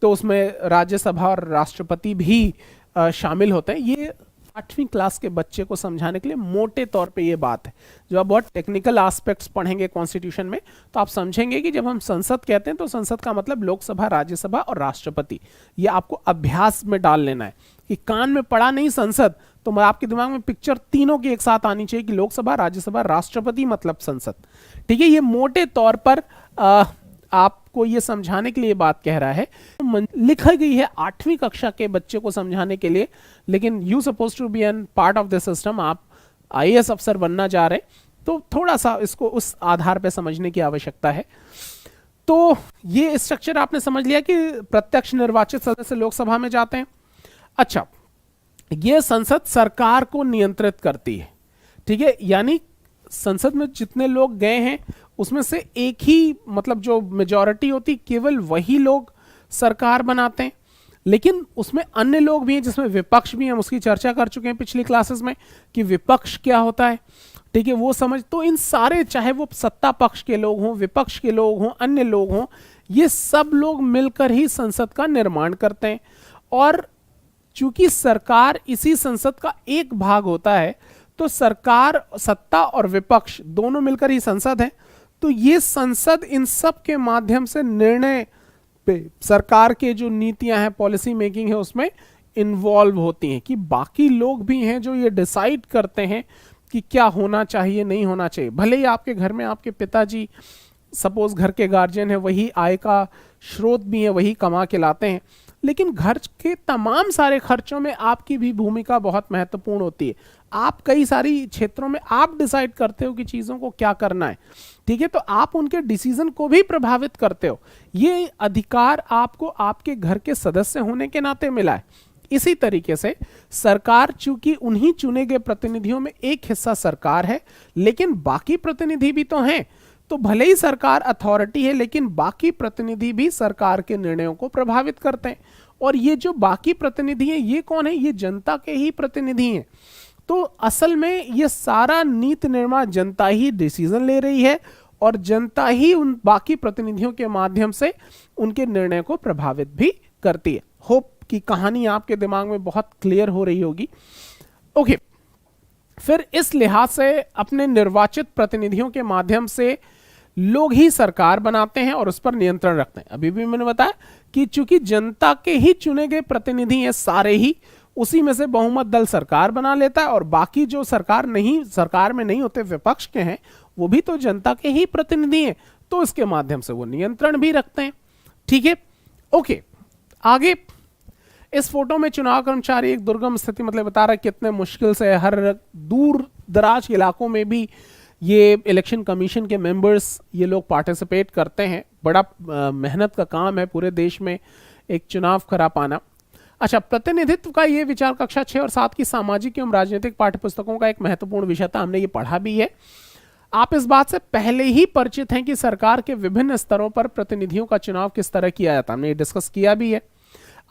तो उसमें राज्यसभा और राष्ट्रपति भी शामिल होते हैं। ये 8वीं क्लास के बच्चे को समझाने के लिए मोटे तौर पे ये बात है। जब आप बहुत टेक्निकल एस्पेक्ट्स पढ़ेंगे कॉन्स्टिट्यूशन में तो आप समझेंगे कि जब हम संसद कहते हैं तो संसद का मतलब लोकसभा, राज्यसभा और राष्ट्रपति। ये आपको अभ्यास में डाल लेना है कि कान में पड़ा नहीं संसद, तो आपके दिमाग में पिक्चर तीनों की एक साथ आनी चाहिए कि लोकसभा, राज्यसभा, राष्ट्रपति मतलब संसद। ठीक है, ये मोटे तौर पर आपको ये समझाने के लिए बात कह रहा है। लिखा गई है 8वीं कक्षा के बच्चे को समझाने के लिए, लेकिन you suppose to be an part of the system. आप IAS अफसर बनना जा रहे, तो थोड़ा सा इसको उस आधार पे समझने की आवश्यकता है। तो ये स्ट्रक्चर आपने समझ लिया कि प्रत्यक्ष निर्वाचित सदस्य लोकसभा में जाते हैं। अच्छा, ये संसद सरकार को नियंत्रित करती है। ठीक है, यानी संसद में जितने लोग गए हैं उसमें से एक ही मतलब जो मेजॉरिटी होती केवल वही लोग सरकार बनाते हैं, लेकिन उसमें अन्य लोग भी हैं जिसमें विपक्ष भी हैं। हम उसकी चर्चा कर चुके हैं पिछली क्लासेस में कि विपक्ष क्या होता है, ठीक है, वो समझ। तो इन सारे, चाहे वो सत्ता पक्ष के लोग हों, विपक्ष के लोग हों, अन्य लोग हों, ये सब लोग मिलकर ही संसद का निर्माण करते हैं। और चूंकि सरकार इसी संसद का एक भाग होता है, तो सरकार, सत्ता और विपक्ष दोनों मिलकर ही संसद है। तो ये संसद इन सब के माध्यम से निर्णय पे, सरकार के जो नीतियां हैं, पॉलिसी मेकिंग है, उसमें इन्वॉल्व होती हैं। कि बाकी लोग भी हैं जो ये डिसाइड करते हैं कि क्या होना चाहिए, नहीं होना चाहिए। भले ही आपके घर में आपके पिताजी सपोज घर के गार्जियन है, वही आय का स्रोत भी है, वही कमा के लाते हैं, लेकिन घर के तमाम सारे खर्चों में आपकी भी भूमिका बहुत महत्वपूर्ण होती है। आप कई सारी क्षेत्रों में आप डिसाइड करते हो कि चीजों को क्या करना है, ठीक है, तो आप उनके डिसीजन को भी प्रभावित करते हो। ये अधिकार आपको आपके घर के सदस्य होने के नाते मिला है। इसी तरीके से सरकार, चूंकि उन्हीं चुने गए प्रतिनिधियों में एक हिस्सा सरकार है, लेकिन बाकी प्रतिनिधि भी तो हैं। तो भले ही सरकार अथॉरिटी है, लेकिन बाकी प्रतिनिधि भी सरकार के निर्णयों को प्रभावित करते हैं। और ये जो बाकी प्रतिनिधि हैं, ये कौन है? ये जनता के ही प्रतिनिधि हैं। तो असल में ये सारा नीति निर्माण जनता ही डिसीजन ले रही है, और जनता ही उन बाकी प्रतिनिधियों के माध्यम से उनके निर्णय को प्रभावित भी करती है। होप कि कहानी आपके दिमाग में बहुत क्लियर हो रही होगी। ओके, फिर इस लिहाज से अपने निर्वाचित प्रतिनिधियों के माध्यम से लोग ही सरकार बनाते हैं और उस पर नियंत्रण रखते हैं। अभी भी मैंने बताया कि चूंकि जनता के ही चुने गए प्रतिनिधि हैं सारे ही, उसी में से बहुमत दल सरकार बना लेता है, और बाकी जो सरकार में नहीं होते, विपक्ष के हैं, वो भी तो जनता के ही प्रतिनिधि हैं, तो इसके माध्यम से वो नियंत्रण भी रखते हैं। ठीक है, ओके, आगे इस फोटो में चुनाव कर्मचारी एक दुर्गम स्थिति, मतलब बता रहा है कितने मुश्किल से हर दूर दराज इलाकों में भी ये इलेक्शन कमीशन के मेंबर्स, ये लोग पार्टिसिपेट करते हैं। बड़ा मेहनत का काम है पूरे देश में एक चुनाव करा पाना। अच्छा, प्रतिनिधित्व का ये विचार कक्षा 6 और 7 की सामाजिक एवं राजनीतिक पाठ्यपुस्तकों का एक महत्वपूर्ण विषय था। हमने ये पढ़ा भी है। आप इस बात से पहले ही परिचित हैं कि सरकार के विभिन्न स्तरों पर प्रतिनिधियों का चुनाव किस तरह किया जाता है। हमने ये डिस्कस किया भी है।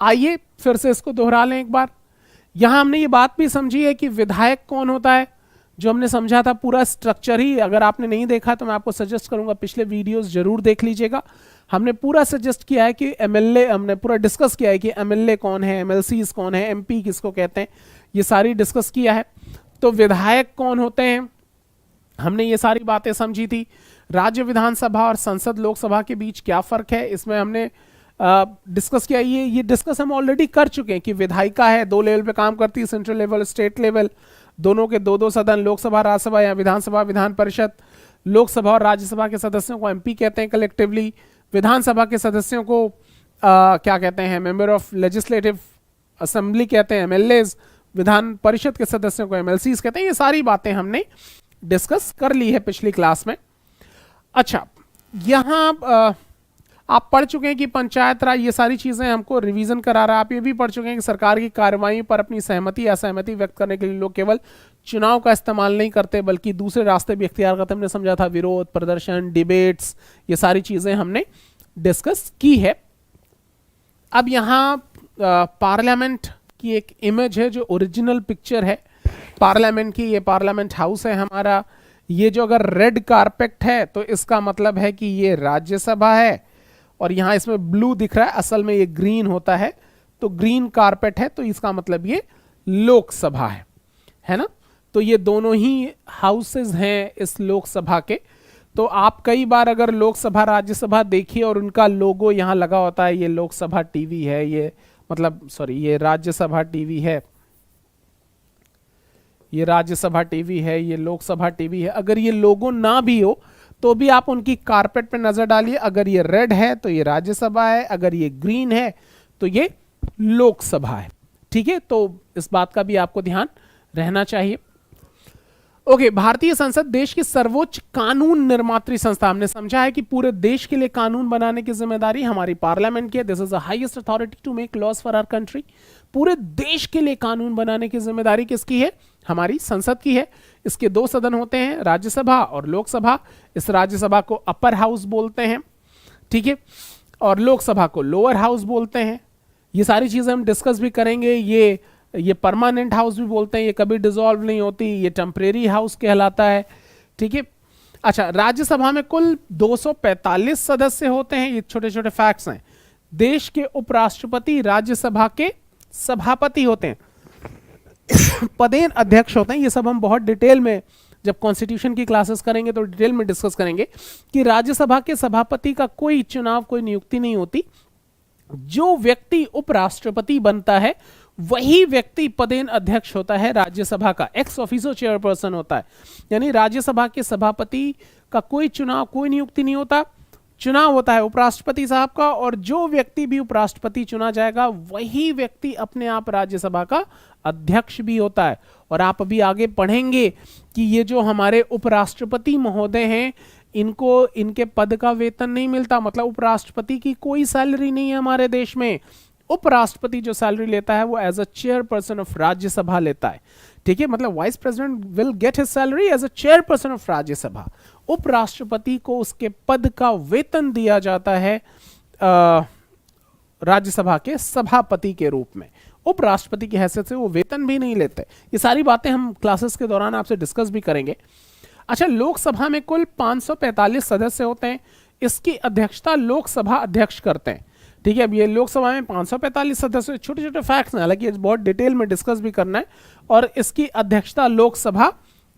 आइए फिर से इसको दोहरा लें एक बार। यहां हमने ये बात भी समझी है कि विधायक कौन होता है, जो हमने समझा था पूरा स्ट्रक्चर ही। अगर आपने नहीं देखा तो मैं आपको सजेस्ट करूंगा पिछले वीडियोस जरूर देख लीजिएगा। हमने पूरा सजेस्ट किया है कि एमएलए, हमने पूरा डिस्कस किया है कि एमएलए कौन है, एमएलसीज कौन है, एमपी किसको कहते हैं, ये सारी डिस्कस किया है। तो विधायक कौन होते हैं, हमने ये सारी बातें समझी थी। राज्य विधानसभा और संसद लोकसभा के बीच क्या फर्क है, इसमें हमने डिस्कस किया। ये डिस्कस हम ऑलरेडी कर चुके हैं कि विधायिका है, 2 लेवल पे काम करती है, सेंट्रल लेवल, स्टेट लेवल, दोनों के 2-2 सदन, लोकसभा, राज्यसभा या विधानसभा, विधान परिषद। लोकसभा और राज्यसभा के सदस्यों को एमपी कहते हैं कलेक्टिवली। विधानसभा के सदस्यों को क्या कहते हैं, मेंबर ऑफ लेजिस्लेटिव असेंबली कहते हैं, एमएलएज। विधान परिषद के सदस्यों को एमएलसीज कहते हैं। ये सारी बातें हमने डिस्कस कर ली है पिछली क्लास में। अच्छा, यहां आप पढ़ चुके हैं कि पंचायत राज, ये सारी चीजें हमको रिवीजन करा रहा है। आप ये भी पढ़ चुके हैं कि सरकार की कार्रवाई पर अपनी सहमति या असहमति व्यक्त करने के लिए लोग केवल चुनाव का इस्तेमाल नहीं करते, बल्कि दूसरे रास्ते भी इख्तियार करते। हमने समझा था विरोध प्रदर्शन, डिबेट्स, ये सारी चीजें हमने डिस्कस की है। अब यहां पार्लियामेंट की एक इमेज है जो ओरिजिनल पिक्चर है पार्लियामेंट की। ये पार्लियामेंट हाउस है हमारा। ये जो अगर रेड कारपेट है तो इसका मतलब है कि ये राज्यसभा है, और यहां इसमें ब्लू दिख रहा है, असल में ये ग्रीन होता है। तो ग्रीन कारपेट है तो इसका मतलब ये लोकसभा है ना। तो ये दोनों ही हाउसेज हैं इस लोकसभा के। तो आप कई बार अगर लोकसभा राज्यसभा देखिए और उनका लोगो यहां लगा होता है, ये लोकसभा टीवी है, ये मतलब सॉरी ये राज्यसभा टीवी है, ये राज्यसभा टीवी है, ये लोकसभा टीवी है। अगर ये लोगो ना भी हो तो भी आप उनकी कारपेट पे नजर डालिए। अगर ये रेड है तो ये राज्यसभा है, अगर ये ग्रीन है तो ये लोकसभा है। ठीक है, तो इस बात का भी आपको ध्यान रहना चाहिए। ओके, भारतीय संसद देश की सर्वोच्च कानून निर्मात्री संस्था। हमने समझा है कि पूरे देश के लिए कानून बनाने की जिम्मेदारी हमारी पार्लियामेंट की है। This is the highest authority to make laws for our country. पूरे देश के लिए कानून बनाने की जिम्मेदारी किसकी है? हमारी संसद की है। इसके दो सदन होते हैं, राज्यसभा और लोकसभा। इस राज्यसभा को अपर हाउस बोलते हैं, ठीक है, और लोकसभा को लोअर हाउस बोलते हैं। ये सारी चीजें हम डिस्कस भी करेंगे। ये परमानेंट हाउस भी बोलते हैं, ये कभी डिसॉल्व नहीं होती, ये टेम्परेरी हाउस कहलाता है, ठीक है। अच्छा, राज्यसभा में कुल 245 सदस्य होते हैं, ये छोटे छोटे फैक्ट्स हैं। देश के उपराष्ट्रपति राज्यसभा के सभापति होते हैं, पदेन अध्यक्ष होते हैं। ये सब हम बहुत डिटेल में जब कॉन्स्टिट्यूशन की क्लासेस करेंगे तो डिटेल में डिस्कस करेंगे कि राज्यसभा के सभापति का कोई चुनाव, कोई नियुक्ति नहीं होती। जो व्यक्ति उपराष्ट्रपति बनता है वही व्यक्ति पदेन अध्यक्ष होता है राज्यसभा का, एक्स ऑफिसो चेयरपर्सन होता है। यानी राज्यसभा के सभापति का कोई चुनाव, कोई नियुक्ति नहीं होता, चुनाव होता है उपराष्ट्रपति साहब का, और जो व्यक्ति भी उपराष्ट्रपति चुना जाएगा वही व्यक्ति अपने आप राज्यसभा का अध्यक्ष भी होता है। और आप अभी आगे पढ़ेंगे कि ये जो हमारे उपराष्ट्रपति महोदय हैं, इनको इनके पद का वेतन नहीं मिलता, मतलब उपराष्ट्रपति की कोई सैलरी नहीं है हमारे देश में। उपराष्ट्रपति जो सैलरी लेता है वो as a chairperson of Rajya Sabha लेता है, ठीक है। मतलब vice president will get his salary as a chairperson of Rajya Sabha. उपराष्ट्रपति को उसके पद का वेतन दिया जाता है राज्यसभा के सभापति के रूप में। उपराष्ट्रपति की हैसियत से वो वेतन भी नहीं लेते। ये सारी बातें हम क्लासेस के दौरान आपसे डिस्कस भी करेंगे। अच्छा, लोकसभा में कुल 545 सदस्य होते हैं। इसकी अध्यक्षता लोकसभा अध्यक्ष करते हैं, ठीक है। अब ये लोकसभा में 545 सदस्य, छोटे छोटे फैक्ट्स हैं, हालांकि बहुत डिटेल में डिस्कस भी करना है। और इसकी अध्यक्षता लोकसभा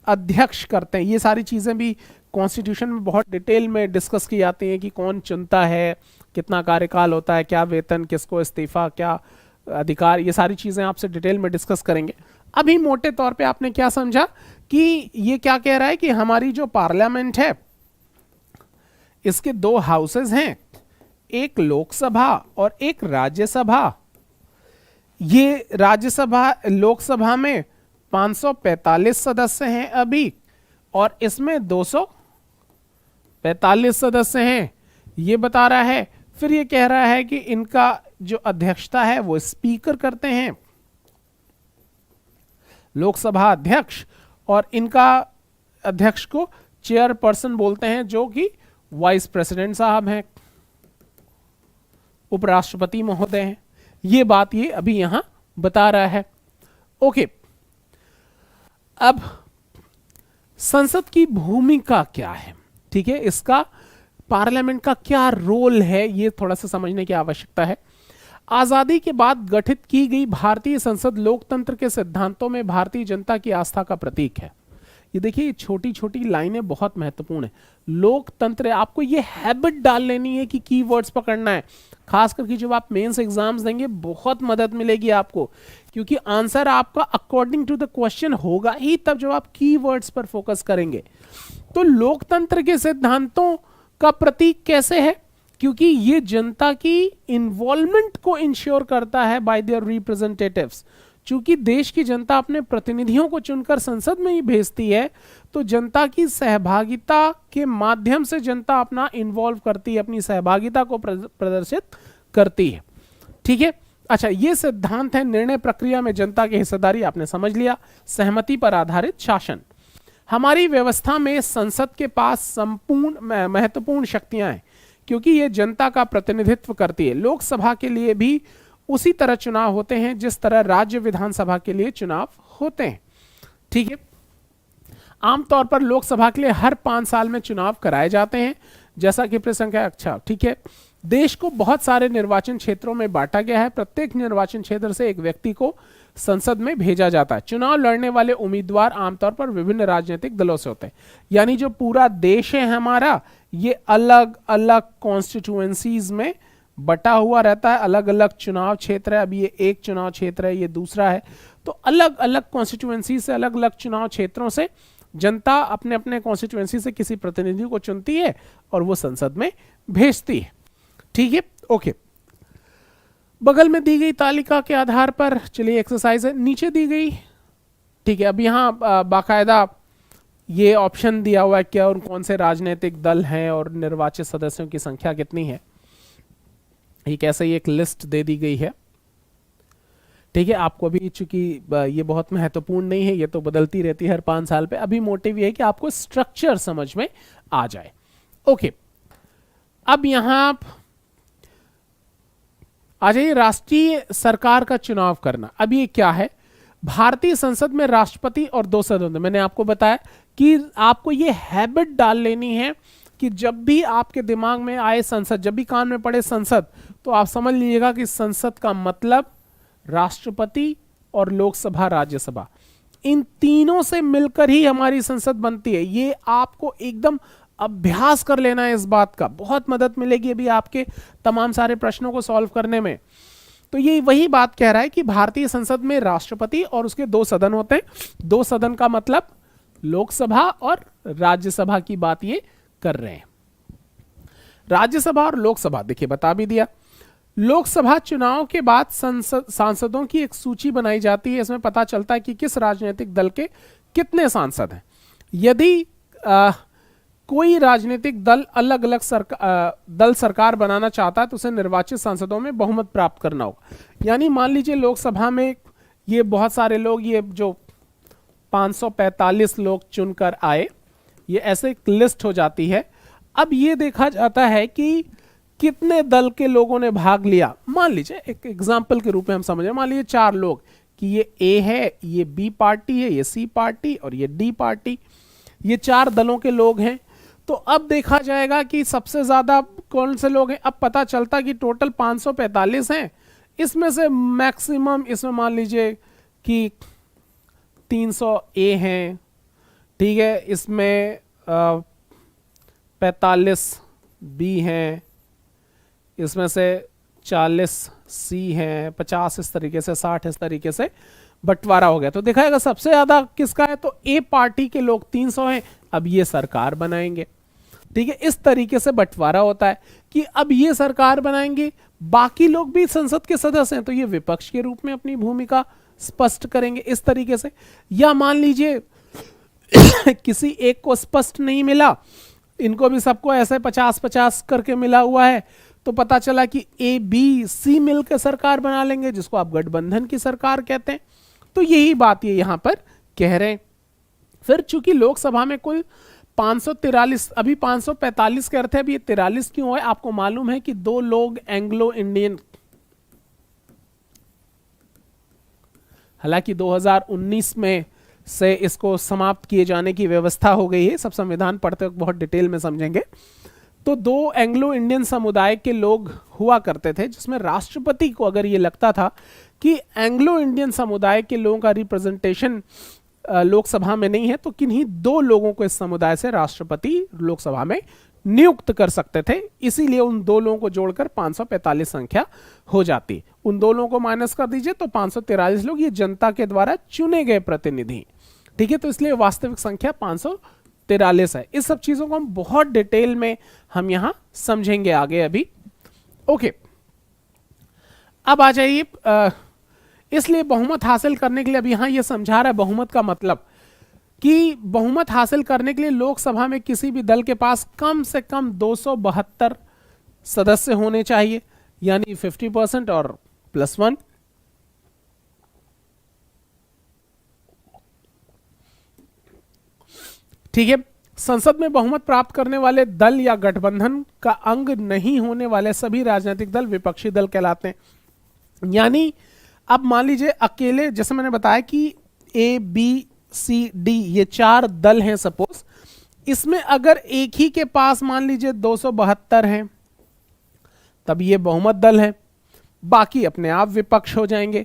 अध्यक्ष करते हैं। ये सारी चीजें भी कॉन्स्टिट्यूशन में बहुत डिटेल में डिस्कस की जाती हैं कि कौन चुनता है, कितना कार्यकाल होता है, क्या वेतन, किसको इस्तीफा, क्या अधिकार, ये सारी चीजें आपसे डिटेल में डिस्कस करेंगे। अभी मोटे तौर पे आपने क्या समझा कि ये क्या कह रहा है कि हमारी जो पार्लियामेंट है इसके दो हाउसेस हैं, एक लोकसभा और एक राज्यसभा। ये राज्यसभा, लोकसभा में 545 सदस्य हैं अभी, और इसमें 245 सदस्य हैं, ये बता रहा है। फिर ये कह रहा है कि इनका जो अध्यक्षता है वो स्पीकर करते हैं, लोकसभा अध्यक्ष, और इनका अध्यक्ष को चेयरपर्सन बोलते हैं, जो कि वाइस प्रेसिडेंट साहब हैं, उपराष्ट्रपति महोदय हैं। ये बात ये अभी यहां बता रहा है। ओके, अब संसद की भूमिका क्या है, ठीक है, इसका पार्लियामेंट का क्या रोल है, ये थोड़ा सा समझने की आवश्यकता है। आजादी के बाद गठित की गई भारतीय संसद लोकतंत्र के सिद्धांतों में भारतीय जनता की आस्था का प्रतीक है। ये देखिए, ये छोटी छोटी लाइनें बहुत महत्वपूर्ण है। लोकतंत्र, आपको ये हैबिट डाल लेनी है कि कीवर्ड्स पकड़ना है, खास करके जब आप मेंस एग्जाम्स देंगे बहुत मदद मिलेगी आपको, क्योंकि आंसर आपका अकॉर्डिंग टू द क्वेश्चन होगा ही तब जब आप कीवर्ड्स पर फोकस करेंगे। तो लोकतंत्र के सिद्धांतों का प्रतीक कैसे है, क्योंकि ये जनता की इन्वॉल्वमेंट को इंश्योर करता है बाय देयर रिप्रेजेंटेटिव्स। चूंकि देश की जनता अपने प्रतिनिधियों को चुनकर संसद में ही भेजती है, तो जनता की सहभागिता के माध्यम से जनता अपना इन्वॉल्व करती है, अपनी सहभागिता को प्रदर्शित करती है, ठीक है। अच्छा, ये सिद्धांत है निर्णय प्रक्रिया में जनता की हिस्सेदारी, आपने समझ लिया। सहमति पर आधारित शासन, हमारी व्यवस्था में संसद के पास संपूर्ण महत्वपूर्ण शक्तियां हैं, क्योंकि ये जनता का प्रतिनिधित्व करती है। लोकसभा के लिए भी उसी तरह चुनाव होते हैं जिस तरह राज्य विधानसभा के लिए चुनाव होते हैं, ठीक है। आमतौर पर लोकसभा के लिए हर 5 साल में चुनाव कराए जाते हैं, जैसा कि परिसंख्या, अच्छा ठीक है। देश को बहुत सारे निर्वाचन क्षेत्रों में बांटा गया है। प्रत्येक निर्वाचन क्षेत्र से एक व्यक्ति को संसद में भेजा जाता है। चुनाव लड़ने वाले उम्मीदवार आमतौर पर विभिन्न राजनीतिक दलों से होते हैं। यानी जो पूरा देश है हमारा, ये अलग अलग कॉन्स्टिट्यूएंसीज में बटा हुआ रहता है, अलग अलग चुनाव क्षेत्र है। अभी ये एक चुनाव क्षेत्र है, ये दूसरा है, तो अलग अलग कॉन्स्टिट्यूएंसी से, अलग अलग चुनाव क्षेत्रों से जनता अपने अपने कॉन्स्टिट्यूएंसी से किसी प्रतिनिधि को चुनती है और वो संसद में भेजती है, ठीक है। ओके, बगल में दी गई तालिका के आधार पर, चलिए एक्सरसाइज है, नीचे दी गई, ठीक है। अब यहाँ बाकायदा ये ऑप्शन दिया हुआ है क्या और कौन से राजनीतिक दल हैं और निर्वाचित सदस्यों की संख्या कितनी है, ये कैसे एक लिस्ट दे दी गई है। ठीक है, आपको अभी चूंकि ये बहुत महत्वपूर्ण नहीं है, ये तो बदलती रहती है हर 5 साल पे, अभी मोटिव ये है कि आपको स्ट्रक्चर समझ में आ जाए। ओके, अब यहां आप आ जाइए, राष्ट्रीय सरकार का चुनाव करना। अब ये क्या है? भारतीय संसद में राष्ट्रपति और 2 सदन। मैंने आपको बताया कि आपको ये हैबिट डाल लेनी है कि जब भी आपके दिमाग में आए संसद, जब भी कान में पड़े संसद, तो आप समझ लीजिएगा कि संसद का मतलब राष्ट्रपति और लोकसभा, राज्यसभा, इन तीनों से मिलकर ही हमारी संसद बनती है। ये आपको एकदम अभ्यास कर लेना है, इस बात का बहुत मदद मिलेगी अभी आपके तमाम सारे प्रश्नों को सॉल्व करने में। तो ये वही बात कह रहा है कि भारतीय संसद में राष्ट्रपति और उसके 2 सदन होते हैं। 2 सदन का मतलब लोकसभा और राज्यसभा की बात ये कर रहे हैं। राज्यसभा और लोकसभा देखिए बता भी दिया। लोकसभा चुनाव के बाद सांसदों की एक सूची बनाई जाती है। इसमें पता चलता है कि किस राजनीतिक दल के कितने सांसद हैं। यदि कोई राजनीतिक दल अलग अलग दल सरकार बनाना चाहता है तो उसे निर्वाचित सांसदों में बहुमत प्राप्त करना होगा। यानी मान लीजिए लोकसभा में ये बहुत सारे लोग, ये जो 545 लोग चुनकर आए, ये ऐसे एक लिस्ट हो जाती है। अब ये देखा जाता है कि कितने दल के लोगों ने भाग लिया। मान लीजिए एक एग्जाम्पल के रूप में हम समझें, मान लीजिए 4 लोग कि ये ए है, ये बी पार्टी है, ये सी पार्टी और ये डी पार्टी, ये 4 दलों के लोग हैं। तो अब देखा जाएगा कि सबसे ज्यादा कौन से लोग हैं। अब पता चलता कि टोटल 545 हैं, इसमें से मैक्सिमम, इसमें मान लीजिए कि 300 ए हैं, ठीक है, इसमें 45 बी हैं, इसमें से 40 सी हैं, 50 इस तरीके से, 60 इस तरीके से बंटवारा हो गया। तो देखा जाएगा सबसे ज्यादा किसका है, तो ए पार्टी के लोग 300 हैं। अब ये सरकार बनाएंगे, ठीक है। इस तरीके से बंटवारा होता है कि अब ये सरकार बनाएंगे, बाकी लोग भी संसद के सदस्य हैं तो ये विपक्ष के रूप में अपनी भूमिका स्पष्ट करेंगे इस तरीके से। या मान लीजिए किसी एक को स्पष्ट नहीं मिला, इनको भी सबको ऐसे 50-50 करके मिला हुआ है, तो पता चला कि ए बी सी मिलकर सरकार बना लेंगे, जिसको आप गठबंधन की सरकार कहते हैं। तो यही बात ये यहां पर कह रहे हैं। फिर चूंकि लोकसभा में कुल 543, अभी 545 के अर्थ है, अभी ये 43 क्यों है? आपको मालूम है कि 2 लोग एंग्लो इंडियन, हालांकि 2019 में से इसको समाप्त किए जाने की व्यवस्था हो गई है, सब संविधान पढ़ते वक्त बहुत डिटेल में समझेंगे। तो 2 एंग्लो इंडियन समुदाय के लोग हुआ करते थे, जिसमें राष्ट्रपति को अगर ये लगता था कि एंग्लो इंडियन समुदाय के लोगों का रिप्रेजेंटेशन लोकसभा में नहीं है, तो किन्हीं 2 लोगों को इस समुदाय से राष्ट्रपति लोकसभा में नियुक्त कर सकते थे। इसीलिए उन 2 लोगों को जोड़कर 545 संख्या हो जाती। उन 2 लोगों को माइनस कर दीजिए तो 543 लोग, ये जनता के द्वारा चुने गए प्रतिनिधि, ठीक है। तो इसलिए वास्तविक संख्या 543 है। इस सब चीजों को हम बहुत डिटेल में हम यहां समझेंगे आगे अभी। ओके, अब आ जाइए, इसलिए बहुमत हासिल करने के लिए अब यहां यह समझा रहा है बहुमत का मतलब कि बहुमत हासिल करने के लिए लोकसभा में किसी भी दल के पास कम से कम 272 सदस्य होने चाहिए, यानी 50% और +1। ठीक है। संसद में बहुमत प्राप्त करने वाले दल या गठबंधन का अंग नहीं होने वाले सभी राजनीतिक दल विपक्षी दल कहलाते हैं। यानी अब मान लीजिए अकेले, जैसे मैंने बताया कि ए बी सी डी ये 4 दल हैं सपोज, इसमें अगर एक ही के पास मान लीजिए 272 हैं, तब ये बहुमत दल है, बाकी अपने आप विपक्ष हो जाएंगे।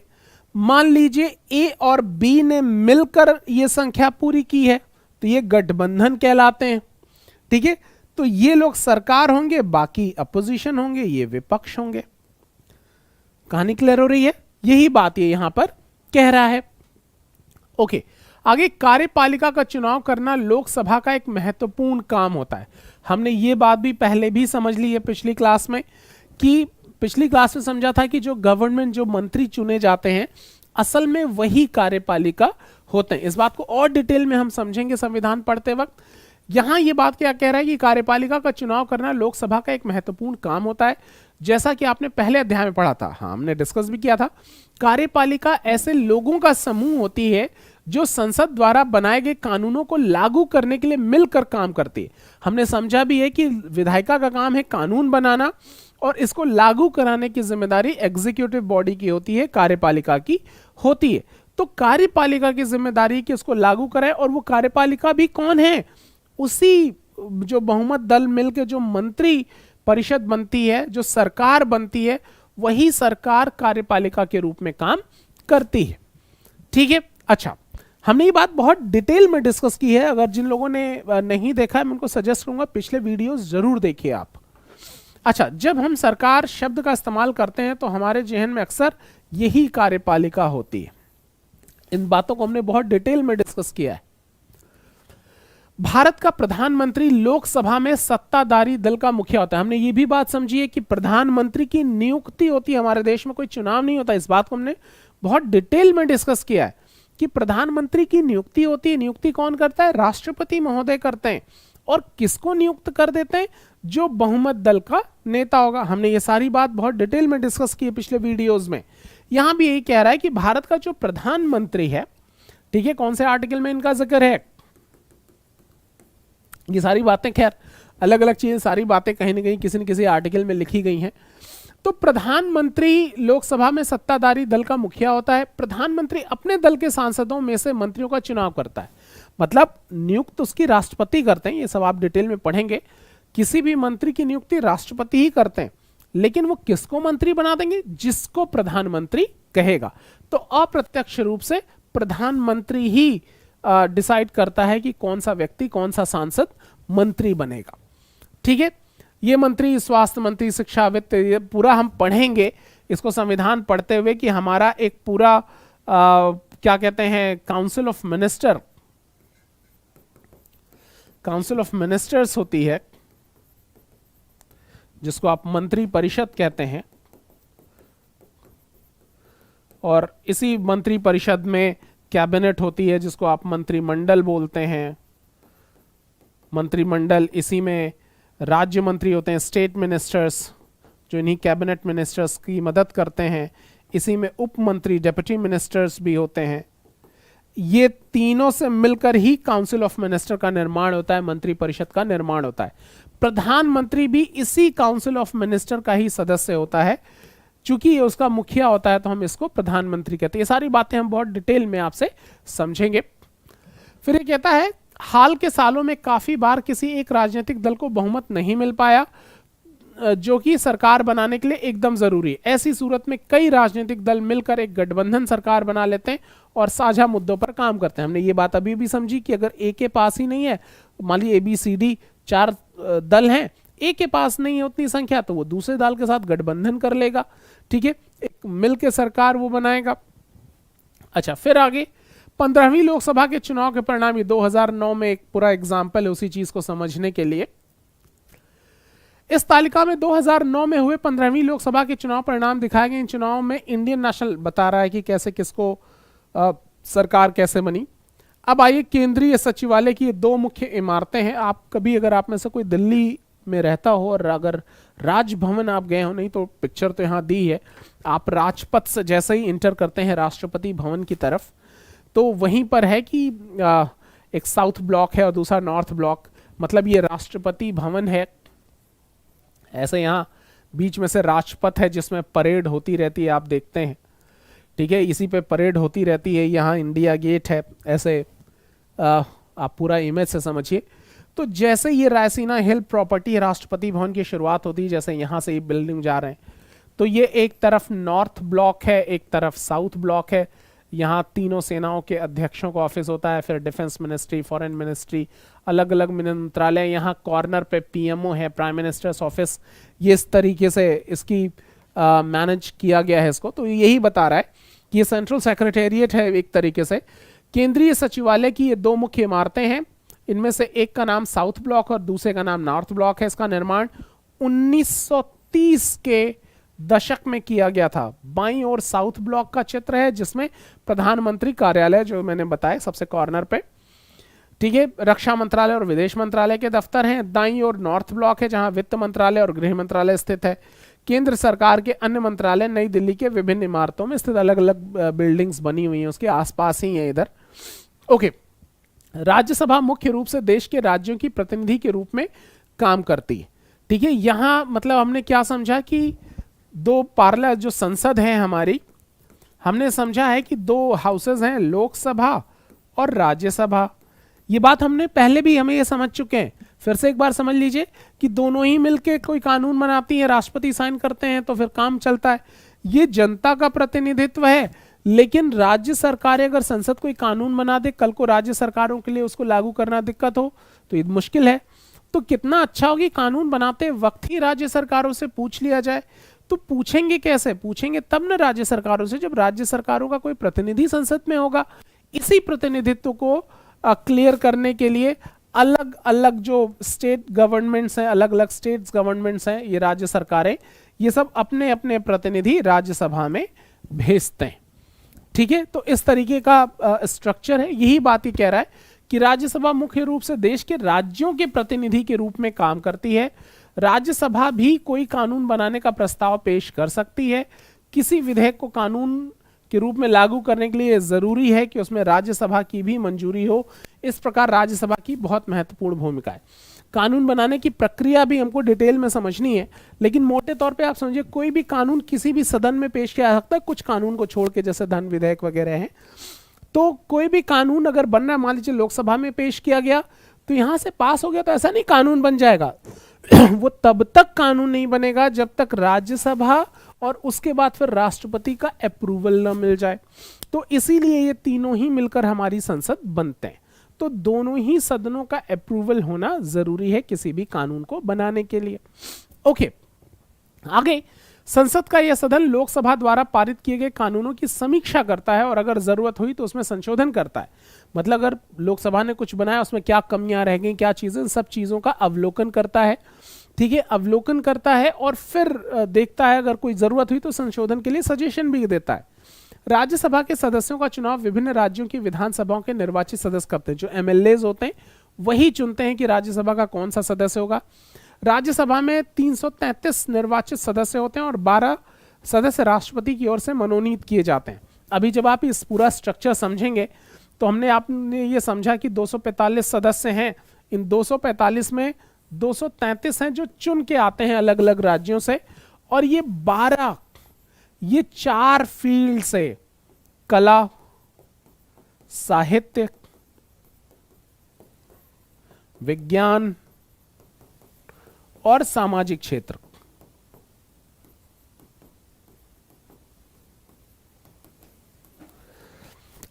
मान लीजिए ए और बी ने मिलकर ये संख्या पूरी की है, तो ये गठबंधन कहलाते हैं, ठीक है। तो ये लोग सरकार होंगे, बाकी अपोजिशन होंगे, ये विपक्ष होंगे। कहानी क्लियर हो रही है? यही बात ये यहां पर कह रहा है। ओके, आगे कार्यपालिका का चुनाव करना लोकसभा का एक महत्वपूर्ण काम होता है। हमने ये बात भी पहले भी समझ ली है पिछली क्लास में, कि पिछली क्लास में समझा था कि जो गवर्नमेंट, जो मंत्री चुने जाते हैं, असल में वही कार्यपालिका होते हैं। इस बात को और डिटेल में हम समझेंगे संविधान पढ़ते वक्त। यहां ये बात क्या कह रहा है कि कार्यपालिका का चुनाव करना लोकसभा का एक महत्वपूर्ण काम होता है। जैसा कि आपने पहले अध्याय में पढ़ा था, हाँ हमने डिस्कस भी किया था कार्यपालिका ऐसे लोगों का समूह होती है जो संसद द्वारा बनाए गए कानूनों को लागू करने के लिए मिलकर काम करती है। हमने समझा भी है कि विधायिका का काम है कानून बनाना और इसको लागू कराने की जिम्मेदारी एग्जीक्यूटिव बॉडी की होती है, कार्यपालिका की होती है। तो कार्यपालिका की जिम्मेदारी कि उसको लागू कराए, और वो कार्यपालिका भी कौन है? उसी जो बहुमत दल मिलकर जो मंत्री परिषद बनती है, जो सरकार बनती है, वही सरकार कार्यपालिका के रूप में काम करती है। ठीक है, अच्छा, हमने ये बात बहुत डिटेल में डिस्कस की है। अगर जिन लोगों ने नहीं देखा है, मैं उनको सजेस्ट करूंगा पिछले वीडियोस जरूर देखिए आप। अच्छा, जब हम सरकार शब्द का इस्तेमाल करते हैं तो हमारे जहन में अक्सर यही कार्यपालिका होती है। इन बातों को हमने बहुत डिटेल में डिस्कस किया है। भारत का प्रधानमंत्री लोकसभा में सत्ताधारी दल का मुखिया होता है। हमने ये भी बात समझी है कि प्रधानमंत्री की नियुक्ति होती है, हमारे देश में कोई चुनाव नहीं होता। इस बात को हमने बहुत डिटेल में डिस्कस किया है कि प्रधानमंत्री की नियुक्ति होती है। नियुक्ति कौन करता है? राष्ट्रपति महोदय करते हैं। और किसको नियुक्त कर देते हैं? जो बहुमत दल का नेता होगा। हमने ये सारी बात बहुत डिटेल में डिस्कस की है पिछले वीडियोज में। यहां भी यही कह रहा है कि भारत का जो प्रधानमंत्री है, ठीक है, कौन से आर्टिकल में इनका जिक्र है? ये सारी बातें, खैर अलग अलग चीजें, सारी बातें कहीं ना कहीं किसी न किसी आर्टिकल में लिखी गई हैं। तो प्रधानमंत्री लोकसभा में सत्ताधारी दल का मुखिया होता है। प्रधानमंत्री अपने दल के सांसदों में से मंत्रियों का चुनाव करता है, मतलब नियुक्त उसकी राष्ट्रपति करते हैं। ये सब आप डिटेल में पढ़ेंगे। किसी भी मंत्री की नियुक्ति राष्ट्रपति ही करते हैं, लेकिन वो किसको मंत्री बना देंगे? जिसको प्रधानमंत्री कहेगा। तो अप्रत्यक्ष रूप से प्रधानमंत्री ही डिसाइड करता है कि कौन सा व्यक्ति, कौन सा सांसद मंत्री बनेगा। ठीक है, ये मंत्री, स्वास्थ्य मंत्री, शिक्षा, वित्त, ये पूरा हम पढ़ेंगे इसको संविधान पढ़ते हुए कि हमारा एक पूरा क्या कहते हैं, council of minister, council of ministers होती है, जिसको आप मंत्री परिषद कहते हैं। और इसी मंत्री परिषद में कैबिनेट होती है, जिसको आप मंत्रिमंडल बोलते हैं। मंत्रिमंडल, इसी में राज्य मंत्री होते हैं, स्टेट मिनिस्टर्स, जो इन्हीं कैबिनेट मिनिस्टर्स की मदद करते हैं। इसी में उप मंत्री, डेप्यूटी मिनिस्टर्स भी होते हैं। ये तीनों से मिलकर ही काउंसिल ऑफ मिनिस्टर का निर्माण होता है, मंत्री परिषद का निर्माण होता है। प्रधानमंत्री भी इसी काउंसिल ऑफ मिनिस्टर का ही सदस्य होता है। चूंकि ये उसका मुखिया होता है तो हम इसको प्रधानमंत्री कहते हैं। ये सारी बातें हम बहुत डिटेल में आपसे समझेंगे। फिर ये कहता है, हाल के सालों में काफी बार किसी एक राजनीतिक दल को बहुमत नहीं मिल पाया, जो कि सरकार बनाने के लिए एकदम जरूरी है। ऐसी सूरत में कई राजनीतिक दल मिलकर एक गठबंधन सरकार बना लेते हैं और साझा मुद्दों पर काम करते हैं। हमने ये बात अभी भी समझी कि अगर ए के पास ही नहीं है, मान लीजिए ABCD 4 दल हैं, ए के पास नहीं है उतनी संख्या, तो वो दूसरे दल के साथ गठबंधन कर लेगा। ठीक है, एक मिल के सरकार वो बनाएगा। अच्छा, फिर आगे 15वीं लोकसभा के चुनाव के परिणाम, 2009 में एक पूरा एग्जाम्पल है उसी चीज को समझने के लिए। इस तालिका में 2009 में हुए 15वीं लोकसभा के चुनाव परिणाम दिखाए गए। इन चुनावों में इंडियन नेशनल बता रहा है कि कैसे किसको सरकार कैसे बनी। अब आइए, केंद्रीय सचिवालय की 2 मुख्य इमारतें हैं। आप कभी, अगर आप में से कोई दिल्ली में रहता हो और अगर राजभवन आप गए हो, नहीं तो पिक्चर तो यहाँ दी है, आप राजपथ से जैसे ही इंटर करते हैं राष्ट्रपति भवन की तरफ, तो वहीं पर है कि एक साउथ ब्लॉक है और दूसरा नॉर्थ ब्लॉक, मतलब ये राष्ट्रपति भवन है। ऐसे यहाँ बीच में से राजपथ है जिसमें परेड होती रहती है, आप देखते हैं। ठीक है, इसी पे परेड होती रहती है। यहाँ इंडिया गेट है, ऐसे आप पूरा इमेज से समझिए। तो जैसे ये रायसीना हिल प्रॉपर्टी राष्ट्रपति भवन की शुरुआत होती है, जैसे यहाँ से ये बिल्डिंग जा रहे हैं, तो ये एक तरफ नॉर्थ ब्लॉक है, एक तरफ साउथ ब्लॉक है। यहाँ तीनों सेनाओं के अध्यक्षों का ऑफिस होता है, फिर डिफेंस मिनिस्ट्री, फॉरेन मिनिस्ट्री, अलग अलग मंत्रालय। यहाँ कॉर्नर पे PMO है, प्राइम मिनिस्टर्स ऑफिस। ये इस तरीके से इसकी मैनेज किया गया है इसको। तो यही बता रहा है कि ये सेंट्रल सेक्रेटेरिएट है एक तरीके से। केंद्रीय सचिवालय की ये 2 मुख्य इमारतें हैं। इनमें से एक का नाम साउथ ब्लॉक और दूसरे का नाम नॉर्थ ब्लॉक है। इसका निर्माण 1930 के दशक में किया गया था। बाईं ओर साउथ ब्लॉक का चित्र है, जिसमें प्रधानमंत्री कार्यालय, जो मैंने बताया, सबसे कॉर्नर पे। ठीक है, रक्षा मंत्रालय और विदेश मंत्रालय के दफ्तर हैं। दाईं ओर नॉर्थ ब्लॉक है, जहां वित्त मंत्रालय और गृह मंत्रालय स्थित है। केंद्र सरकार के अन्य मंत्रालय नई दिल्ली के विभिन्न इमारतों में स्थित अलग अलग बिल्डिंग्स बनी हुई हैं, उसके आसपास ही है इधर। ओके, राज्यसभा मुख्य रूप से देश के राज्यों की प्रतिनिधि के रूप में काम करती है। ठीक है, यहां मतलब हमने क्या समझा कि दो पार्लियामेंट जो संसद है हमारी, हमने समझा है कि दो हाउसेज हैं, लोकसभा और राज्यसभा। ये बात हमने पहले भी हमें ये समझ चुके हैं, फिर से एक बार समझ लीजिए कि दोनों ही मिलके कोई कानून बनाती है, राष्ट्रपति साइन करते हैं तो फिर काम चलता है। ये जनता का प्रतिनिधित्व है, लेकिन राज्य सरकारें अगर संसद कोई कानून बना दे, कल को राज्य सरकारों के लिए उसको लागू करना दिक्कत हो तो ये मुश्किल है। तो कितना अच्छा होगी कानून बनाते वक्त ही राज्य सरकारों से पूछ लिया जाए। तो पूछेंगे कैसे? पूछेंगे तब ना राज्य सरकारों से, जब राज्य सरकारों का कोई प्रतिनिधि संसद में होगा। इसी प्रतिनिधित्व को क्लियर करने के लिए अलग अलग जो स्टेट गवर्नमेंट्स हैं, अलग अलग स्टेट्स गवर्नमेंट्स हैं, ये राज्य सरकारें, ये सब अपने अपने प्रतिनिधि राज्यसभा में भेजते हैं। ठीक है, तो इस तरीके का स्ट्रक्चर है। यही बात ही कह रहा है कि राज्यसभा मुख्य रूप से देश के राज्यों के प्रतिनिधि के रूप में काम करती है। राज्यसभा भी कोई कानून बनाने का प्रस्ताव पेश कर सकती है। किसी विधेयक को कानून के रूप में लागू करने के लिए जरूरी है कि उसमें राज्यसभा की भी मंजूरी हो। इस प्रकार राज्यसभा की बहुत महत्वपूर्ण भूमिका है। कानून बनाने की प्रक्रिया भी हमको डिटेल में समझनी है, लेकिन मोटे तौर पे आप समझिए कोई भी कानून किसी भी सदन में पेश किया जा सकता है, कुछ कानून को छोड़ के, जैसे धन विधेयक वगैरह हैं। तो कोई भी कानून अगर बनना है, मान लीजिए लोकसभा में पेश किया गया तो यहां से पास हो गया तो ऐसा नहीं कानून बन जाएगा। वो तब तक कानून नहीं बनेगा जब तक राज्यसभा और उसके बाद फिर राष्ट्रपति का अप्रूवल न मिल जाए। तो इसीलिए ये तीनों ही मिलकर हमारी संसद बनते हैं। तो दोनों ही सदनों का अप्रूवल होना जरूरी है किसी भी कानून को बनाने के लिए। ओके, आगे संसद का यह सदन लोकसभा द्वारा पारित किए गए कानूनों की समीक्षा करता है और अगर जरूरत हुई तो उसमें संशोधन करता है। मतलब अगर लोकसभा ने कुछ बनाया, उसमें क्या कमियां रह गई, क्या चीजें, सब चीजों का अवलोकन करता है। ठीक है, अवलोकन करता है और फिर देखता है अगर कोई जरूरत हुई तो संशोधन के लिए सजेशन भी देता है। राज्यसभा के सदस्यों का चुनाव विभिन्न राज्यों की विधानसभाओं के निर्वाचित सदस्य करते हैं। जो एमएलएज होते हैं वही चुनते हैं कि राज्यसभा का कौन सा सदस्य होगा। राज्यसभा में 333 निर्वाचित सदस्य होते हैं और 12 सदस्य राष्ट्रपति की ओर से मनोनीत किए जाते हैं। अभी जब आप इस पूरा स्ट्रक्चर समझेंगे तो आपने ये समझा कि 245 सदस्य हैं। इन 245 में 233 हैं जो चुन के आते हैं अलग अलग राज्यों से, और ये 12 ये 4 फील्ड से, कला, साहित्य, विज्ञान और सामाजिक क्षेत्र,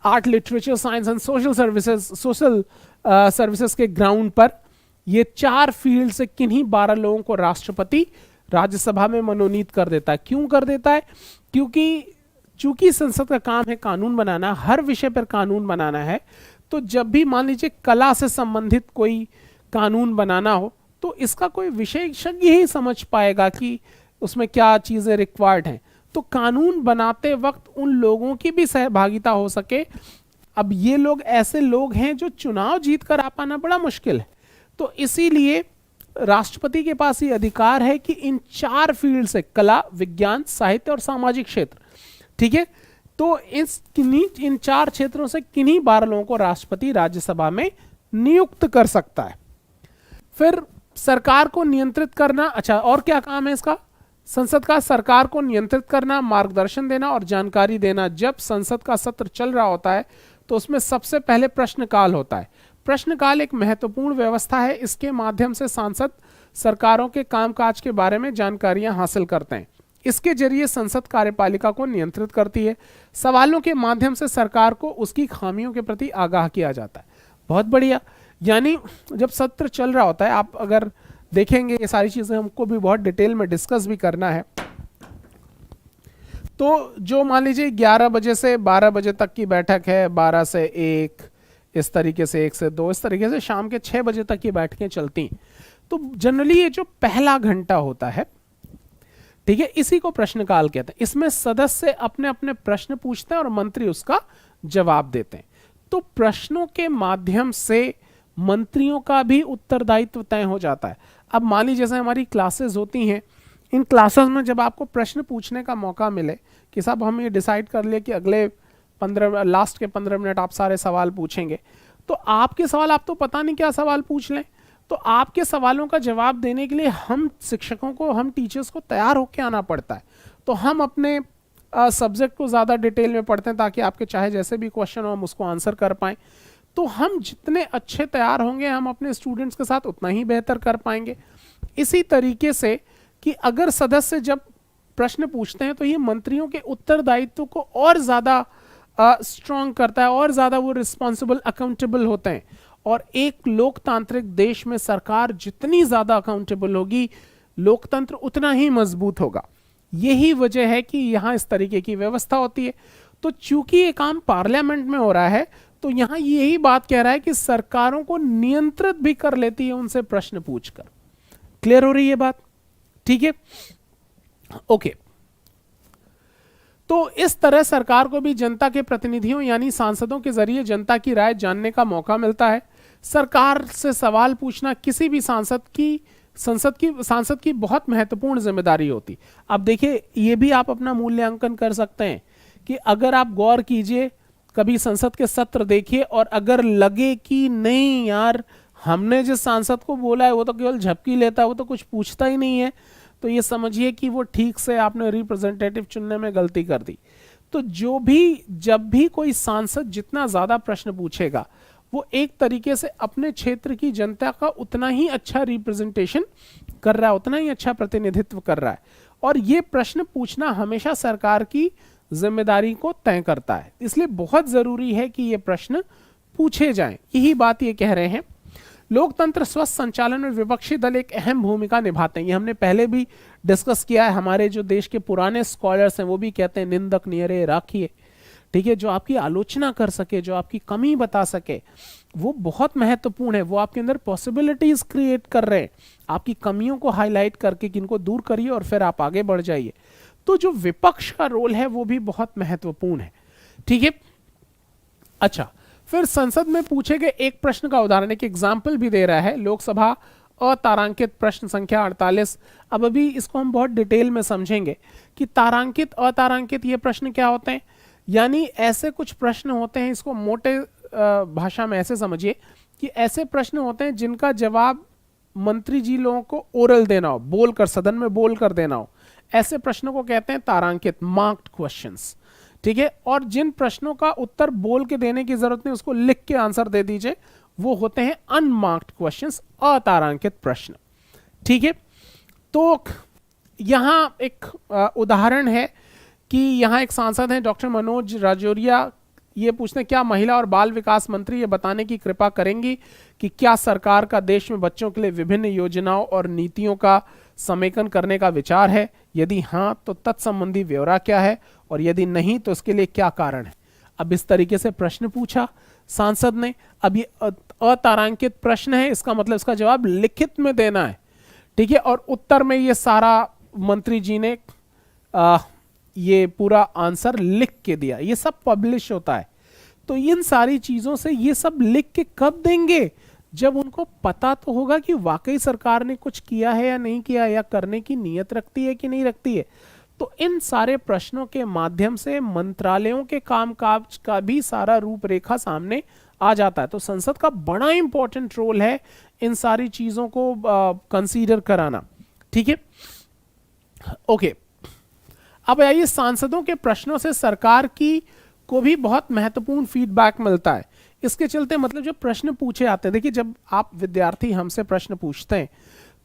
art, literature, science and social services के ग्राउंड पर ये 4 फील्ड से किन्हीं 12 लोगों को राष्ट्रपति राज्यसभा में मनोनीत कर देता है। क्यों कर देता है? क्योंकि चूंकि संसद का काम है कानून बनाना, हर विषय पर कानून बनाना है। तो जब भी मान लीजिए कला से संबंधित कोई कानून बनाना हो तो इसका कोई विशेषज्ञ ही समझ पाएगा कि उसमें क्या चीजें रिक्वायर्ड हैं। तो कानून बनाते वक्त उन लोगों की भी सहभागिता हो सके। अब ये लोग ऐसे लोग हैं जो चुनाव जीत कर आ पाना बड़ा मुश्किल है, तो इसीलिए राष्ट्रपति के पास ये अधिकार है कि इन 4 फील्ड से, कला, विज्ञान, साहित्य और सामाजिक क्षेत्र, ठीक है, तो इन 4 क्षेत्रों से किन्हीं 12 लोगों को राष्ट्रपति राज्यसभा में नियुक्त कर सकता है। फिर सरकार को नियंत्रित करना, अच्छा और क्या काम है इसका? संसद का सरकार को नियंत्रित करना, मार्गदर्शन देना और जानकारी देना। जब संसद का सत्र चल रहा होता है तो उसमें सबसे पहले प्रश्नकाल होता है। प्रश्नकाल एक महत्वपूर्ण व्यवस्था है। इसके माध्यम से सांसद सरकारों के कामकाज के बारे में जानकारियां हासिल करते हैं। इसके जरिए संसद कार्यपालिका को नियंत्रित करती है। सवालों के माध्यम से सरकार को उसकी खामियों के प्रति आगाह किया जाता है। बहुत बढ़िया। यानी जब सत्र चल रहा होता है, आप अगर देखेंगे ये सारी चीजें हमको भी बहुत डिटेल में डिस्कस भी करना है, तो जो मान लीजिए 11 बजे से 12 बजे तक की बैठक है, 12 से 1, इस तरीके से 1 से 2, इस तरीके से शाम के 6 बजे तक की बैठकें चलती। तो जनरली ये जो पहला घंटा होता है, ठीक है, इसी को प्रश्नकाल कहते हैं। इसमें सदस्य अपने अपने प्रश्न पूछते हैं और मंत्री उसका जवाब देते हैं। तो प्रश्नों के माध्यम से मंत्रियों का भी उत्तरदायित्व तय हो जाता है। अब मान लीजिए जैसे हमारी क्लासेस होती हैं, इन क्लासेस में जब आपको प्रश्न पूछने का मौका मिले कि साहब हम ये डिसाइड कर लिए कि अगले 15 लास्ट के 15 मिनट आप सारे सवाल पूछेंगे, तो आपके सवाल आप तो पता नहीं क्या सवाल पूछ लें, तो आपके सवालों का जवाब देने के लिए हम शिक्षकों को, हम टीचर्स को तैयार होकर आना पड़ता है। तो हम अपने सब्जेक्ट को ज़्यादा डिटेल में पढ़ते हैं ताकि आपके चाहे जैसे भी क्वेश्चन हो हम उसको आंसर कर पाएं। तो हम जितने अच्छे तैयार होंगे हम अपने स्टूडेंट्स के साथ उतना ही बेहतर कर पाएंगे। इसी तरीके से कि अगर सदस्य जब प्रश्न पूछते हैं तो ये मंत्रियों के उत्तरदायित्व को और ज़्यादा स्ट्रॉन्ग करता है, और ज़्यादा वो रिस्पॉन्सिबल, अकाउंटेबल होते हैं। और एक लोकतांत्रिक देश में सरकार जितनी ज़्यादा अकाउंटेबल होगी, लोकतंत्र उतना ही मजबूत होगा। यही वजह है कि यहाँ इस तरीके की व्यवस्था होती है। तो चूंकि ये काम पार्लियामेंट में हो रहा है, तो यहाँ यही बात कह रहा है कि सरकारों को नियंत्रित भी कर लेती है उनसे प्रश्न पूछकर। क्लियर हो रही है बात? ठीक है, ओके। तो इस तरह सरकार को भी जनता के प्रतिनिधियों यानी सांसदों के जरिए जनता की राय जानने का मौका मिलता है। सरकार से सवाल पूछना किसी भी सांसद की बहुत महत्वपूर्ण जिम्मेदारी होती। अब देखिए, ये भी आप अपना मूल्यांकन कर सकते हैं कि अगर आप गौर कीजिए, कभी संसद के सत्र देखिए, और अगर लगे कि नहीं यार हमने जिस सांसद को बोला है वो तो केवल झपकी लेता है, वो तो कुछ पूछता ही नहीं है, तो ये समझिए कि वो ठीक से आपने रिप्रेजेंटेटिव चुनने में गलती कर दी। तो जब भी कोई सांसद जितना ज्यादा प्रश्न पूछेगा, वो एक तरीके से अपने क्षेत्र की जनता का उतना ही अच्छा रिप्रेजेंटेशन कर रहा है, उतना ही अच्छा प्रतिनिधित्व कर रहा है। और ये प्रश्न पूछना हमेशा सरकार की जिम्मेदारी को तय करता है, इसलिए बहुत जरूरी है कि ये प्रश्न पूछे जाएं। यही बात ये कह रहे हैं। लोकतंत्र स्वस्थ संचालन में विपक्षी दल एक अहम भूमिका निभाते हैं। ये हमने पहले भी डिस्कस किया है। हमारे जो देश के पुराने स्कॉलर्स हैं वो भी कहते हैं निंदक नियरे राखिए, ठीक है, जो आपकी आलोचना कर सके, जो आपकी कमी बता सके, वो बहुत महत्वपूर्ण है। वो आपके अंदर पॉसिबिलिटीज क्रिएट कर रहे हैं, आपकी कमियों को हाईलाइट करके कि इनको दूर करिए और फिर आप आगे बढ़ जाइए। तो जो विपक्ष का रोल है वो भी बहुत महत्वपूर्ण है, ठीक है। अच्छा, फिर संसद में पूछे गए एक प्रश्न का उदाहरण, एक एग्जाम्पल भी दे रहा है। लोकसभा अतारांकित प्रश्न संख्या 48। अब अभी इसको हम बहुत डिटेल में समझेंगे कि तारांकित अतारांकित ये प्रश्न क्या होते हैं। यानी ऐसे कुछ प्रश्न होते हैं, इसको मोटे भाषा में ऐसे समझिए कि ऐसे प्रश्न होते हैं जिनका जवाब मंत्री जी लोगों को ओरल देना हो, बोलकर, सदन में बोलकर देना हो। ऐसे प्रश्नों को कहते हैं तारांकित, मार्क्ड क्वेश्चंस, ठीक है। और जिन प्रश्नों का उत्तर बोल के देने की जरूरत नहीं, उसको लिख के आंसर दे दीजिए, वो होते हैं अनमार्क्ड क्वेश्चंस, अतारांकित प्रश्न, ठीक है। तो यहां एक उदाहरण है कि यहां एक सांसद हैं डॉक्टर मनोज राजौरिया, ये पूछते हैं क्या महिला और बाल विकास मंत्री ये बताने की कृपा करेंगी कि क्या सरकार का देश में बच्चों के लिए विभिन्न योजनाओं और नीतियों का समेकन करने का विचार है? यदि हां तो तत्संबंधी ब्यौरा क्या है, और यदि नहीं तो इसके लिए क्या कारण है? अब इस तरीके से प्रश्न पूछा सांसद ने। अब ये अतारांकित प्रश्न है, इसका मतलब इसका जवाब लिखित में देना है, ठीक है। और उत्तर में ये सारा मंत्री जी ने ये पूरा आंसर लिख के दिया, ये सब पब्लिश होता है। तो इन सारी चीजों से ये सब लिख के कब देंगे? जब उनको पता तो होगा कि वाकई सरकार ने कुछ किया है या नहीं किया, या करने की नीयत रखती है कि नहीं रखती है। तो इन सारे प्रश्नों के माध्यम से मंत्रालयों के कामकाज का भी सारा रूपरेखा सामने आ जाता है। तो संसद का बड़ा इंपॉर्टेंट रोल है इन सारी चीजों को कंसीडर कराना, ठीक है, ओके। अब आइए, सांसदों के प्रश्नों से सरकार की को भी बहुत महत्वपूर्ण फीडबैक मिलता है। इसके चलते मतलब जो प्रश्न पूछे आते हैं, देखिए जब आप विद्यार्थी हमसे प्रश्न पूछते हैं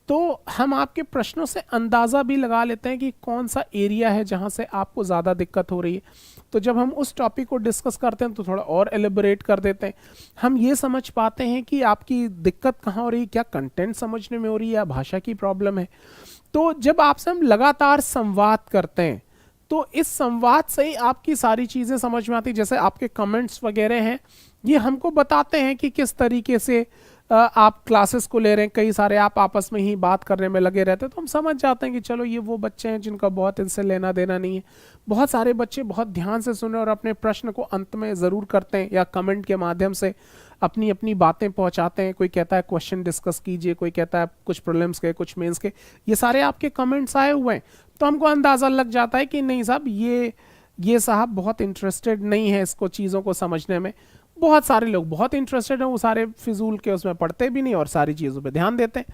तो हम आपके प्रश्नों से अंदाजा भी लगा लेते हैं कि कौन सा एरिया है जहां से आपको ज्यादा दिक्कत हो रही है। तो जब हम उस टॉपिक को डिस्कस करते हैं तो थोड़ा और एलिबोरेट कर देते हैं। हम ये समझ पाते हैं कि आपकी दिक्कत कहाँ हो रही है, क्या कंटेंट समझने में हो रही है या भाषा की प्रॉब्लम है। तो जब आपसे हम लगातार संवाद करते हैं तो इस संवाद से ही आपकी सारी चीजें समझ में आती। जैसे आपके कमेंट्स वगैरह हैं, ये हमको बताते हैं कि किस तरीके से आप क्लासेस को ले रहे हैं, कई सारे आप आपस में ही बात करने में लगे रहते हैं, तो हम समझ जाते हैं कि चलो ये वो बच्चे हैं जिनका बहुत इनसे लेना देना नहीं है। बहुत सारे बच्चे बहुत ध्यान से सुने और अपने प्रश्न को अंत में ज़रूर करते हैं या कमेंट के माध्यम से अपनी अपनी बातें पहुंचाते हैं। कोई कहता है क्वेश्चन डिस्कस कीजिए, कोई कहता है कुछ प्रीलिम्स के, कुछ मेंस के, ये सारे आपके कमेंट्स आए हुए हैं। तो हमको अंदाज़ा लग जाता है कि नहीं साहब, ये साहब बहुत इंटरेस्टेड नहीं है इसको चीज़ों को समझने में। बहुत सारे लोग बहुत इंटरेस्टेड हैं, वो सारे फिजूल के उसमें पढ़ते भी नहीं और सारी चीज़ों पे ध्यान देते हैं।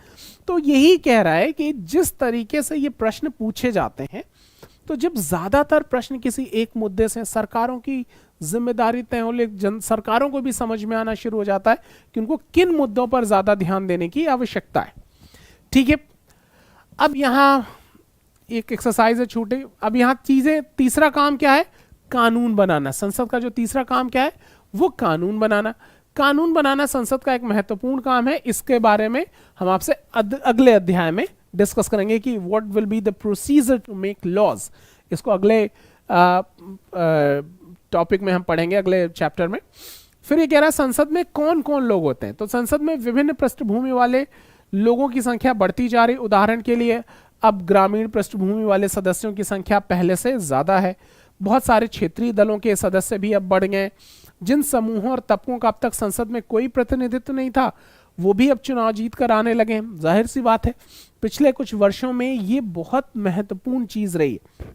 तो यही कह रहा है कि जिस तरीके से ये प्रश्न पूछे जाते हैं, तो जब ज़्यादातर प्रश्न किसी एक मुद्दे से, सरकारों की जिम्मेदारी तय हो, लेकिन सरकारों को भी समझ में आना शुरू हो जाता है कि उनको किन मुद्दों पर ज़्यादा ध्यान देने की आवश्यकता है। ठीक है, अब यहाँ एक एक्सरसाइज है छोटी। अब यहाँ चीज़ें, तीसरा काम क्या है? कानून बनाना। संसद का जो तीसरा काम क्या है? वो कानून बनाना। कानून बनाना संसद का एक महत्वपूर्ण काम है। इसके बारे में हम आपसे अगले अध्याय में डिस्कस करेंगे कि what will be the procedure to make laws. इसको अगले टॉपिक में हम पढ़ेंगे, अगले चैप्टर में। फिर ये कह रहा है संसद में कौन कौन लोग होते हैं। तो संसद में विभिन्न पृष्ठभूमि वाले लोगों की संख्या बढ़ती जा रही। उदाहरण के लिए अब ग्रामीण पृष्ठभूमि वाले सदस्यों की संख्या पहले से ज्यादा है। बहुत सारे क्षेत्रीय दलों के सदस्य भी अब बढ़ गए। जिन समूहों और तबकों का अब तक संसद में कोई प्रतिनिधित्व नहीं था, वो भी अब चुनाव जीत कर आने लगे हैं। जाहिर सी बात है, पिछले कुछ वर्षों में ये बहुत महत्वपूर्ण चीज रही है।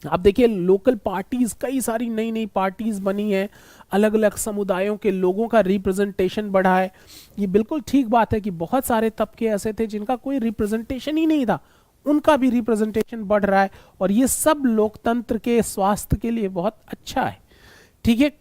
आप देखिए, लोकल पार्टीज, कई सारी नई नई पार्टीज बनी हैं, अलग अलग समुदायों के लोगों का रिप्रेजेंटेशन बढ़ा है। ये बिल्कुल ठीक बात है कि बहुत सारे तबके ऐसे थे जिनका कोई रिप्रेजेंटेशन ही नहीं था, उनका भी रिप्रेजेंटेशन बढ़ रहा है, और ये सब लोकतंत्र के स्वास्थ्य के लिए बहुत अच्छा है। ठीक है,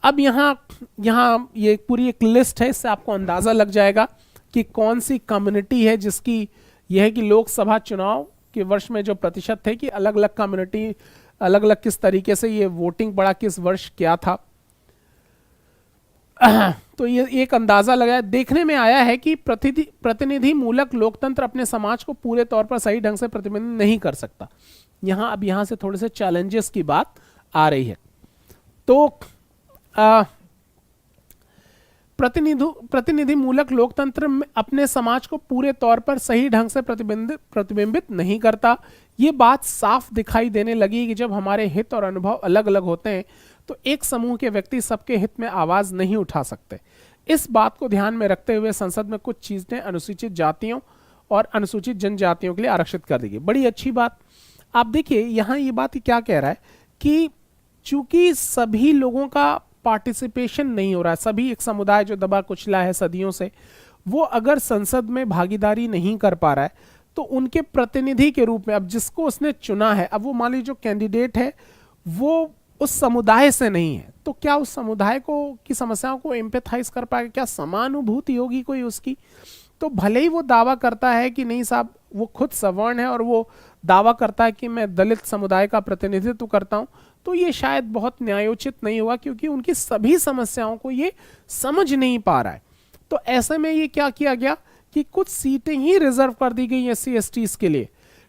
अब यहाँ ये पूरी एक लिस्ट है, इससे आपको अंदाजा लग जाएगा कि कौन सी कम्युनिटी है जिसकी यह है कि लोकसभा चुनाव के वर्ष में जो प्रतिशत थे कि अलग अलग कम्युनिटी अलग अलग किस तरीके से ये वोटिंग बढ़ा, किस वर्ष क्या था। तो ये एक अंदाजा लगाया। देखने में आया है कि प्रतिनिधि मूलक लोकतंत्र अपने समाज को पूरे तौर पर सही ढंग से प्रतिनिधित्व नहीं कर सकता। अब यहाँ से थोड़े से चैलेंजेस की बात आ रही है। तो प्रतिनिधि मूलक लोकतंत्र में अपने समाज को पूरे तौर पर सही ढंग से प्रतिबिंबित नहीं करता। ये बात साफ दिखाई देने लगी कि जब हमारे हित और अनुभव अलग अलग होते हैं तो एक समूह के व्यक्ति सबके हित में आवाज नहीं उठा सकते। इस बात को ध्यान में रखते हुए संसद में कुछ चीजें अनुसूचित जातियों और अनुसूचित जनजातियों के लिए आरक्षित कर दी गई। बड़ी अच्छी बात। आप देखिए, यहाँ ये बात क्या कह रहा है कि चूंकि सभी लोगों का पार्टिसिपेशन नहीं हो रहा है, सभी एक समुदाय जो दबा कुचला है सदियों से, वो अगर संसद में भागीदारी नहीं कर पा रहा है, तो उनके प्रतिनिधि के रूप में अब जिसको उसने चुना है, अब वो मान लीजिए जो कैंडिडेट है वो उस समुदाय से नहीं है, तो क्या उस समुदाय को की समस्याओं को एम्पैथाइज कर पाएगा? क्या समानुभूति होगी कोई उसकी? तो भले ही वो दावा करता है कि नहीं साहब, वो खुद सवर्ण है और वो दावा करता है कि मैं दलित समुदाय का प्रतिनिधित्व करता हूं, तो ये शायद बहुत न्यायोचित नहीं हुआ, क्योंकि उनकी सभी समस्याओं को ये समझ नहीं पा रहा है। तो ऐसे में ये क्या किया गया कि कुछ सीटें ही रिजर्व कर दी गई SC STs के लिए।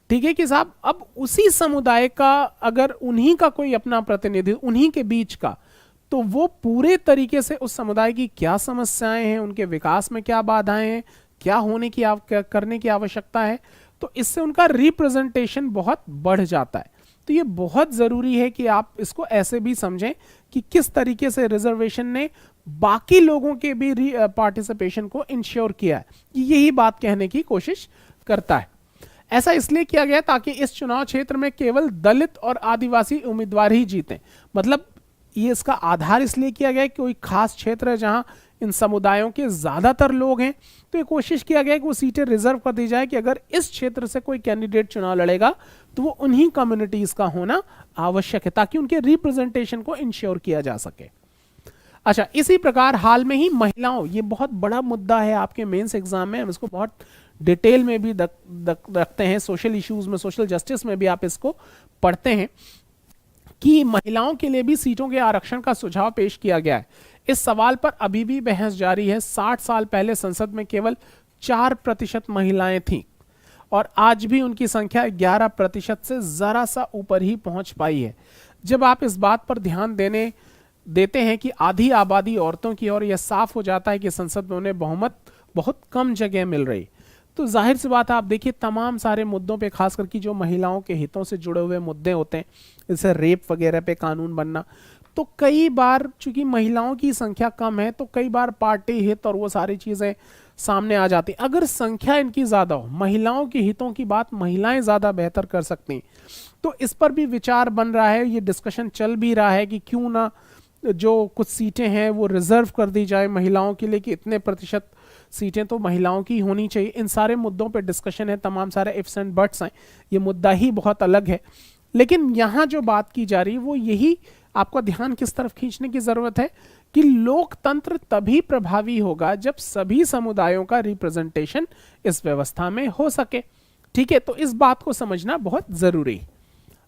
ठीक है कि साहब, अब उसी समुदाय का अगर उन्हीं का कोई अपना प्रतिनिधि, उन्हीं के बीच का, तो वो पूरे तरीके से उस समुदाय की क्या समस्याएं हैं, उनके विकास में क्या बाधाएं हैं, क्या होने की करने की आवश्यकता है, तो इससे उनका रिप्रेजेंटेशन बहुत बढ़ जाता है। तो ये बहुत जरूरी है कि आप इसको ऐसे भी समझें कि किस तरीके से रिजर्वेशन ने बाकी लोगों के भी पार्टिसिपेशन को इंश्योर किया है। यही बात कहने की कोशिश करता है। ऐसा इसलिए किया गया ताकि इस चुनाव क्षेत्र में केवल दलित और आदिवासी उम्मीदवार ही जीतें। मतलब ये इसका आधार इसलिए किया गया कि कोई खास क्षेत्र है जहां इन समुदायों के ज्यादातर लोग हैं, तो ये कोशिश किया गया कि वो सीटें रिजर्व कर दी जाए कि अगर इस क्षेत्र से कोई कैंडिडेट चुनाव लड़ेगा तो वो उन्हीं कम्युनिटीज का होना आवश्यक है, ताकि उनके रिप्रेजेंटेशन को इंश्योर किया जा सके। अच्छा, इसी प्रकार हाल में ही महिलाओं, ये बहुत बड़ा मुद्दा है आपके मेंस एग्जाम में, हम इसको बहुत डिटेल में भी रखते हैं, सोशल इश्यूज में, सोशल जस्टिस में भी आप इसको पढ़ते हैं कि महिलाओं के लिए भी सीटों के आरक्षण का सुझाव पेश किया गया है। इस सवाल पर अभी भी बहस जारी है। 60 साल पहले संसद में केवल 4% महिलाएं थीं और आज भी उनकी संख्या 11% से जरा सा ऊपर ही पहुंच पाई है। जब आप इस बात पर ध्यान देने देते हैं कि आधी आबादी औरतों की, और यह साफ हो जाता है कि संसद में उन्हें बहुमत बहुत कम जगह मिल रही। तो जाहिर सी बात है, आप देखिए तमाम सारे मुद्दों पे, खास करके जो महिलाओं के हितों से जुड़े हुए मुद्दे होते हैं, जैसे रेप वगैरह पे कानून बनना, तो कई बार चूंकि महिलाओं की संख्या कम है तो कई बार पार्टी हित और वो सारी चीजें सामने आ जाती। अगर संख्या इनकी ज्यादा हो, महिलाओं के हितों की बात महिलाएं ज्यादा बेहतर कर सकती, तो इस पर भी विचार बन रहा है, ये डिस्कशन चल भी रहा है कि क्यों ना जो कुछ सीटें हैं वो रिजर्व कर दी जाए महिलाओं के लिए, कि इतने प्रतिशत सीटें तो महिलाओं की होनी चाहिए। इन सारे मुद्दों पे डिस्कशन है, तमाम सारे इफ्स एंड बट्स हैं, ये मुद्दा ही बहुत अलग है। लेकिन यहां जो बात की जा रही है वो यही, आपका ध्यान किस तरफ खींचने की जरूरत है कि लोकतंत्र तभी प्रभावी होगा जब सभी समुदायों का रिप्रेजेंटेशन इस व्यवस्था में हो सके। ठीक है, तो इस बात को समझना बहुत जरूरी है।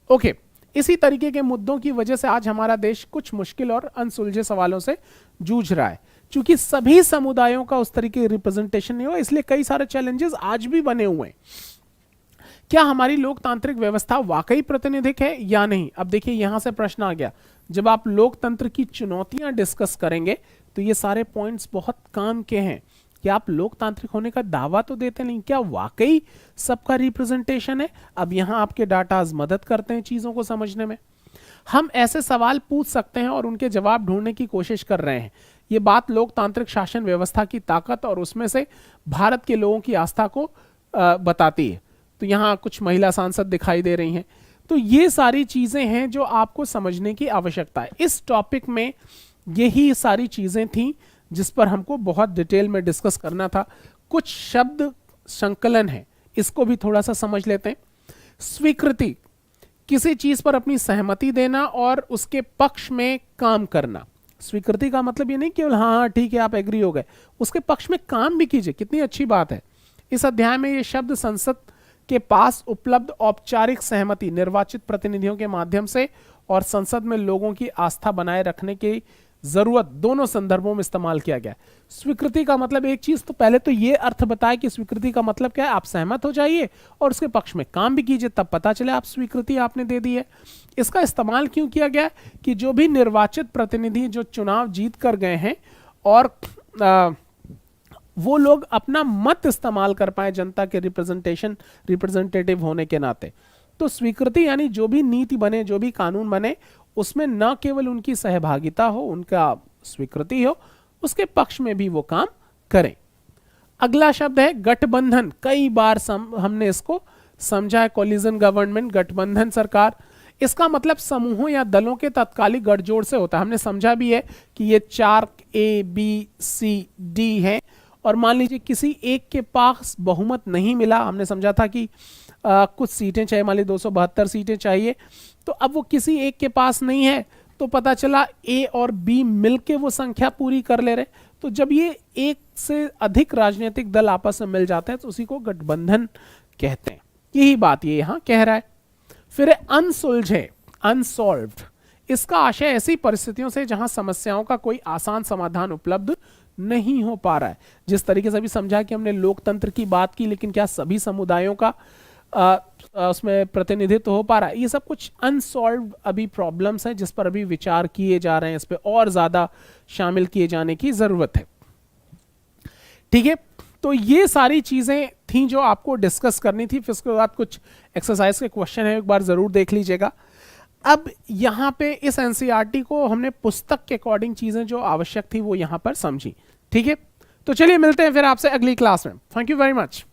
ओके, इसी तरीके के मुद्दों की वजह से आज हमारा देश कुछ मुश्किल और अनसुलझे सवालों से जूझ रहा है। क्योंकि सभी समुदायों का उस तरीके की रिप्रेजेंटेशन नहीं हुआ, इसलिए कई सारे चैलेंजेस आज भी बने हुए हैं। क्या हमारी लोकतांत्रिक व्यवस्था वाकई प्रातिनिधिक है या नहीं? अब देखिए यहां से प्रश्न आ गया, जब आप लोकतंत्र की चुनौतियां डिस्कस करेंगे तो ये सारे पॉइंट्स बहुत काम के हैं कि आप लोकतांत्रिक होने का दावा तो देते नहीं, क्या वाकई सबका रिप्रेजेंटेशन है? अब यहां आपके डाटाज मदद करते हैं चीजों को समझने में। हम ऐसे सवाल पूछ सकते हैं और उनके जवाब ढूंढने की कोशिश कर रहे हैं। ये बात लोकतांत्रिक शासन व्यवस्था की ताकत और उसमें से भारत के लोगों की आस्था को बताती है। तो यहाँ कुछ महिला सांसद दिखाई दे रही हैं। तो ये सारी चीजें हैं जो आपको समझने की आवश्यकता है। इस टॉपिक में यही सारी चीजें थी जिस पर हमको बहुत डिटेल में डिस्कस करना था। कुछ शब्द संकलन है, इसको भी थोड़ा सा समझ लेते हैं। स्वीकृति, किसी चीज पर अपनी सहमति देना और उसके पक्ष में काम करना। स्वीकृति का मतलब ये नहीं केवल हाँ ठीक है आप एग्री हो गए, उसके पक्ष में काम भी कीजिए, कितनी अच्छी बात है। इस अध्याय में ये शब्द संसद के पास उपलब्ध औपचारिक सहमति निर्वाचित प्रतिनिधियों के माध्यम से और संसद में लोगों की आस्था बनाए रखने की जरूरत, दोनों संदर्भों में इस्तेमाल किया गया। स्वीकृति का मतलब एक चीज तो पहले तो ये अर्थ बताया कि स्वीकृति का मतलब क्या है, आप सहमत हो जाइए और उसके पक्ष में काम भी कीजिए, तब पता चले आप स्वीकृति आपने दे दी है। इसका इस्तेमाल क्यों किया गया कि जो भी निर्वाचित प्रतिनिधि जो चुनाव जीत कर गए हैं और वो लोग अपना मत इस्तेमाल कर पाए जनता के रिप्रेजेंटेटिव होने के नाते। तो स्वीकृति यानी जो भी नीति बने, जो भी कानून बने, उसमें न केवल उनकी सहभागिता हो, उनका स्वीकृति हो, उसके पक्ष में भी वो काम करें। अगला शब्द है गठबंधन। कई बार हमने इसको समझा है, कोलिजन गवर्नमेंट, गठबंधन सरकार। इसका मतलब समूहों या दलों के तत्कालिक गठजोड़ से होता है। हमने समझा भी है कि ये 4 A, B, C, D है और मान लीजिए किसी एक के पास बहुमत नहीं मिला। हमने समझा था कि कुछ सीटें चाहिए, मान लीजिए 272 सीटें चाहिए, तो अब वो किसी एक के पास नहीं है, तो पता चला A और B मिलके वो संख्या पूरी कर ले रहे। तो जब ये एक से अधिक राजनीतिक दल आपस में मिल जाते हैं तो उसी को गठबंधन कहते हैं। यही बात ये यहां कह रहा है। फिर अनसुलझे, अनसॉल्व्ड। इसका आशय ऐसी परिस्थितियों से जहां समस्याओं का कोई आसान समाधान उपलब्ध नहीं हो पा रहा है। जिस तरीके से अभी समझा कि हमने लोकतंत्र की बात की, लेकिन क्या सभी समुदायों का उसमें प्रतिनिधित्व हो पा रहा है? ये सब कुछ अनसॉल्व्ड अभी प्रॉब्लम्स हैं जिस पर अभी विचार किए जा रहे हैं, इस पे और ज्यादा शामिल किए जाने की जरूरत है। ठीक है, तो ये सारी चीजें थी जो आपको डिस्कस करनी थी। फिर उसके बाद कुछ एक्सरसाइज के क्वेश्चन है, एक बार जरूर देख लीजिएगा। अब यहां पे इस एनसीईआरटी को हमने पुस्तक के अकॉर्डिंग चीजें जो आवश्यक थी वो यहां पर समझी। ठीक है, तो चलिए मिलते हैं फिर आपसे अगली क्लास में। Thank you very much.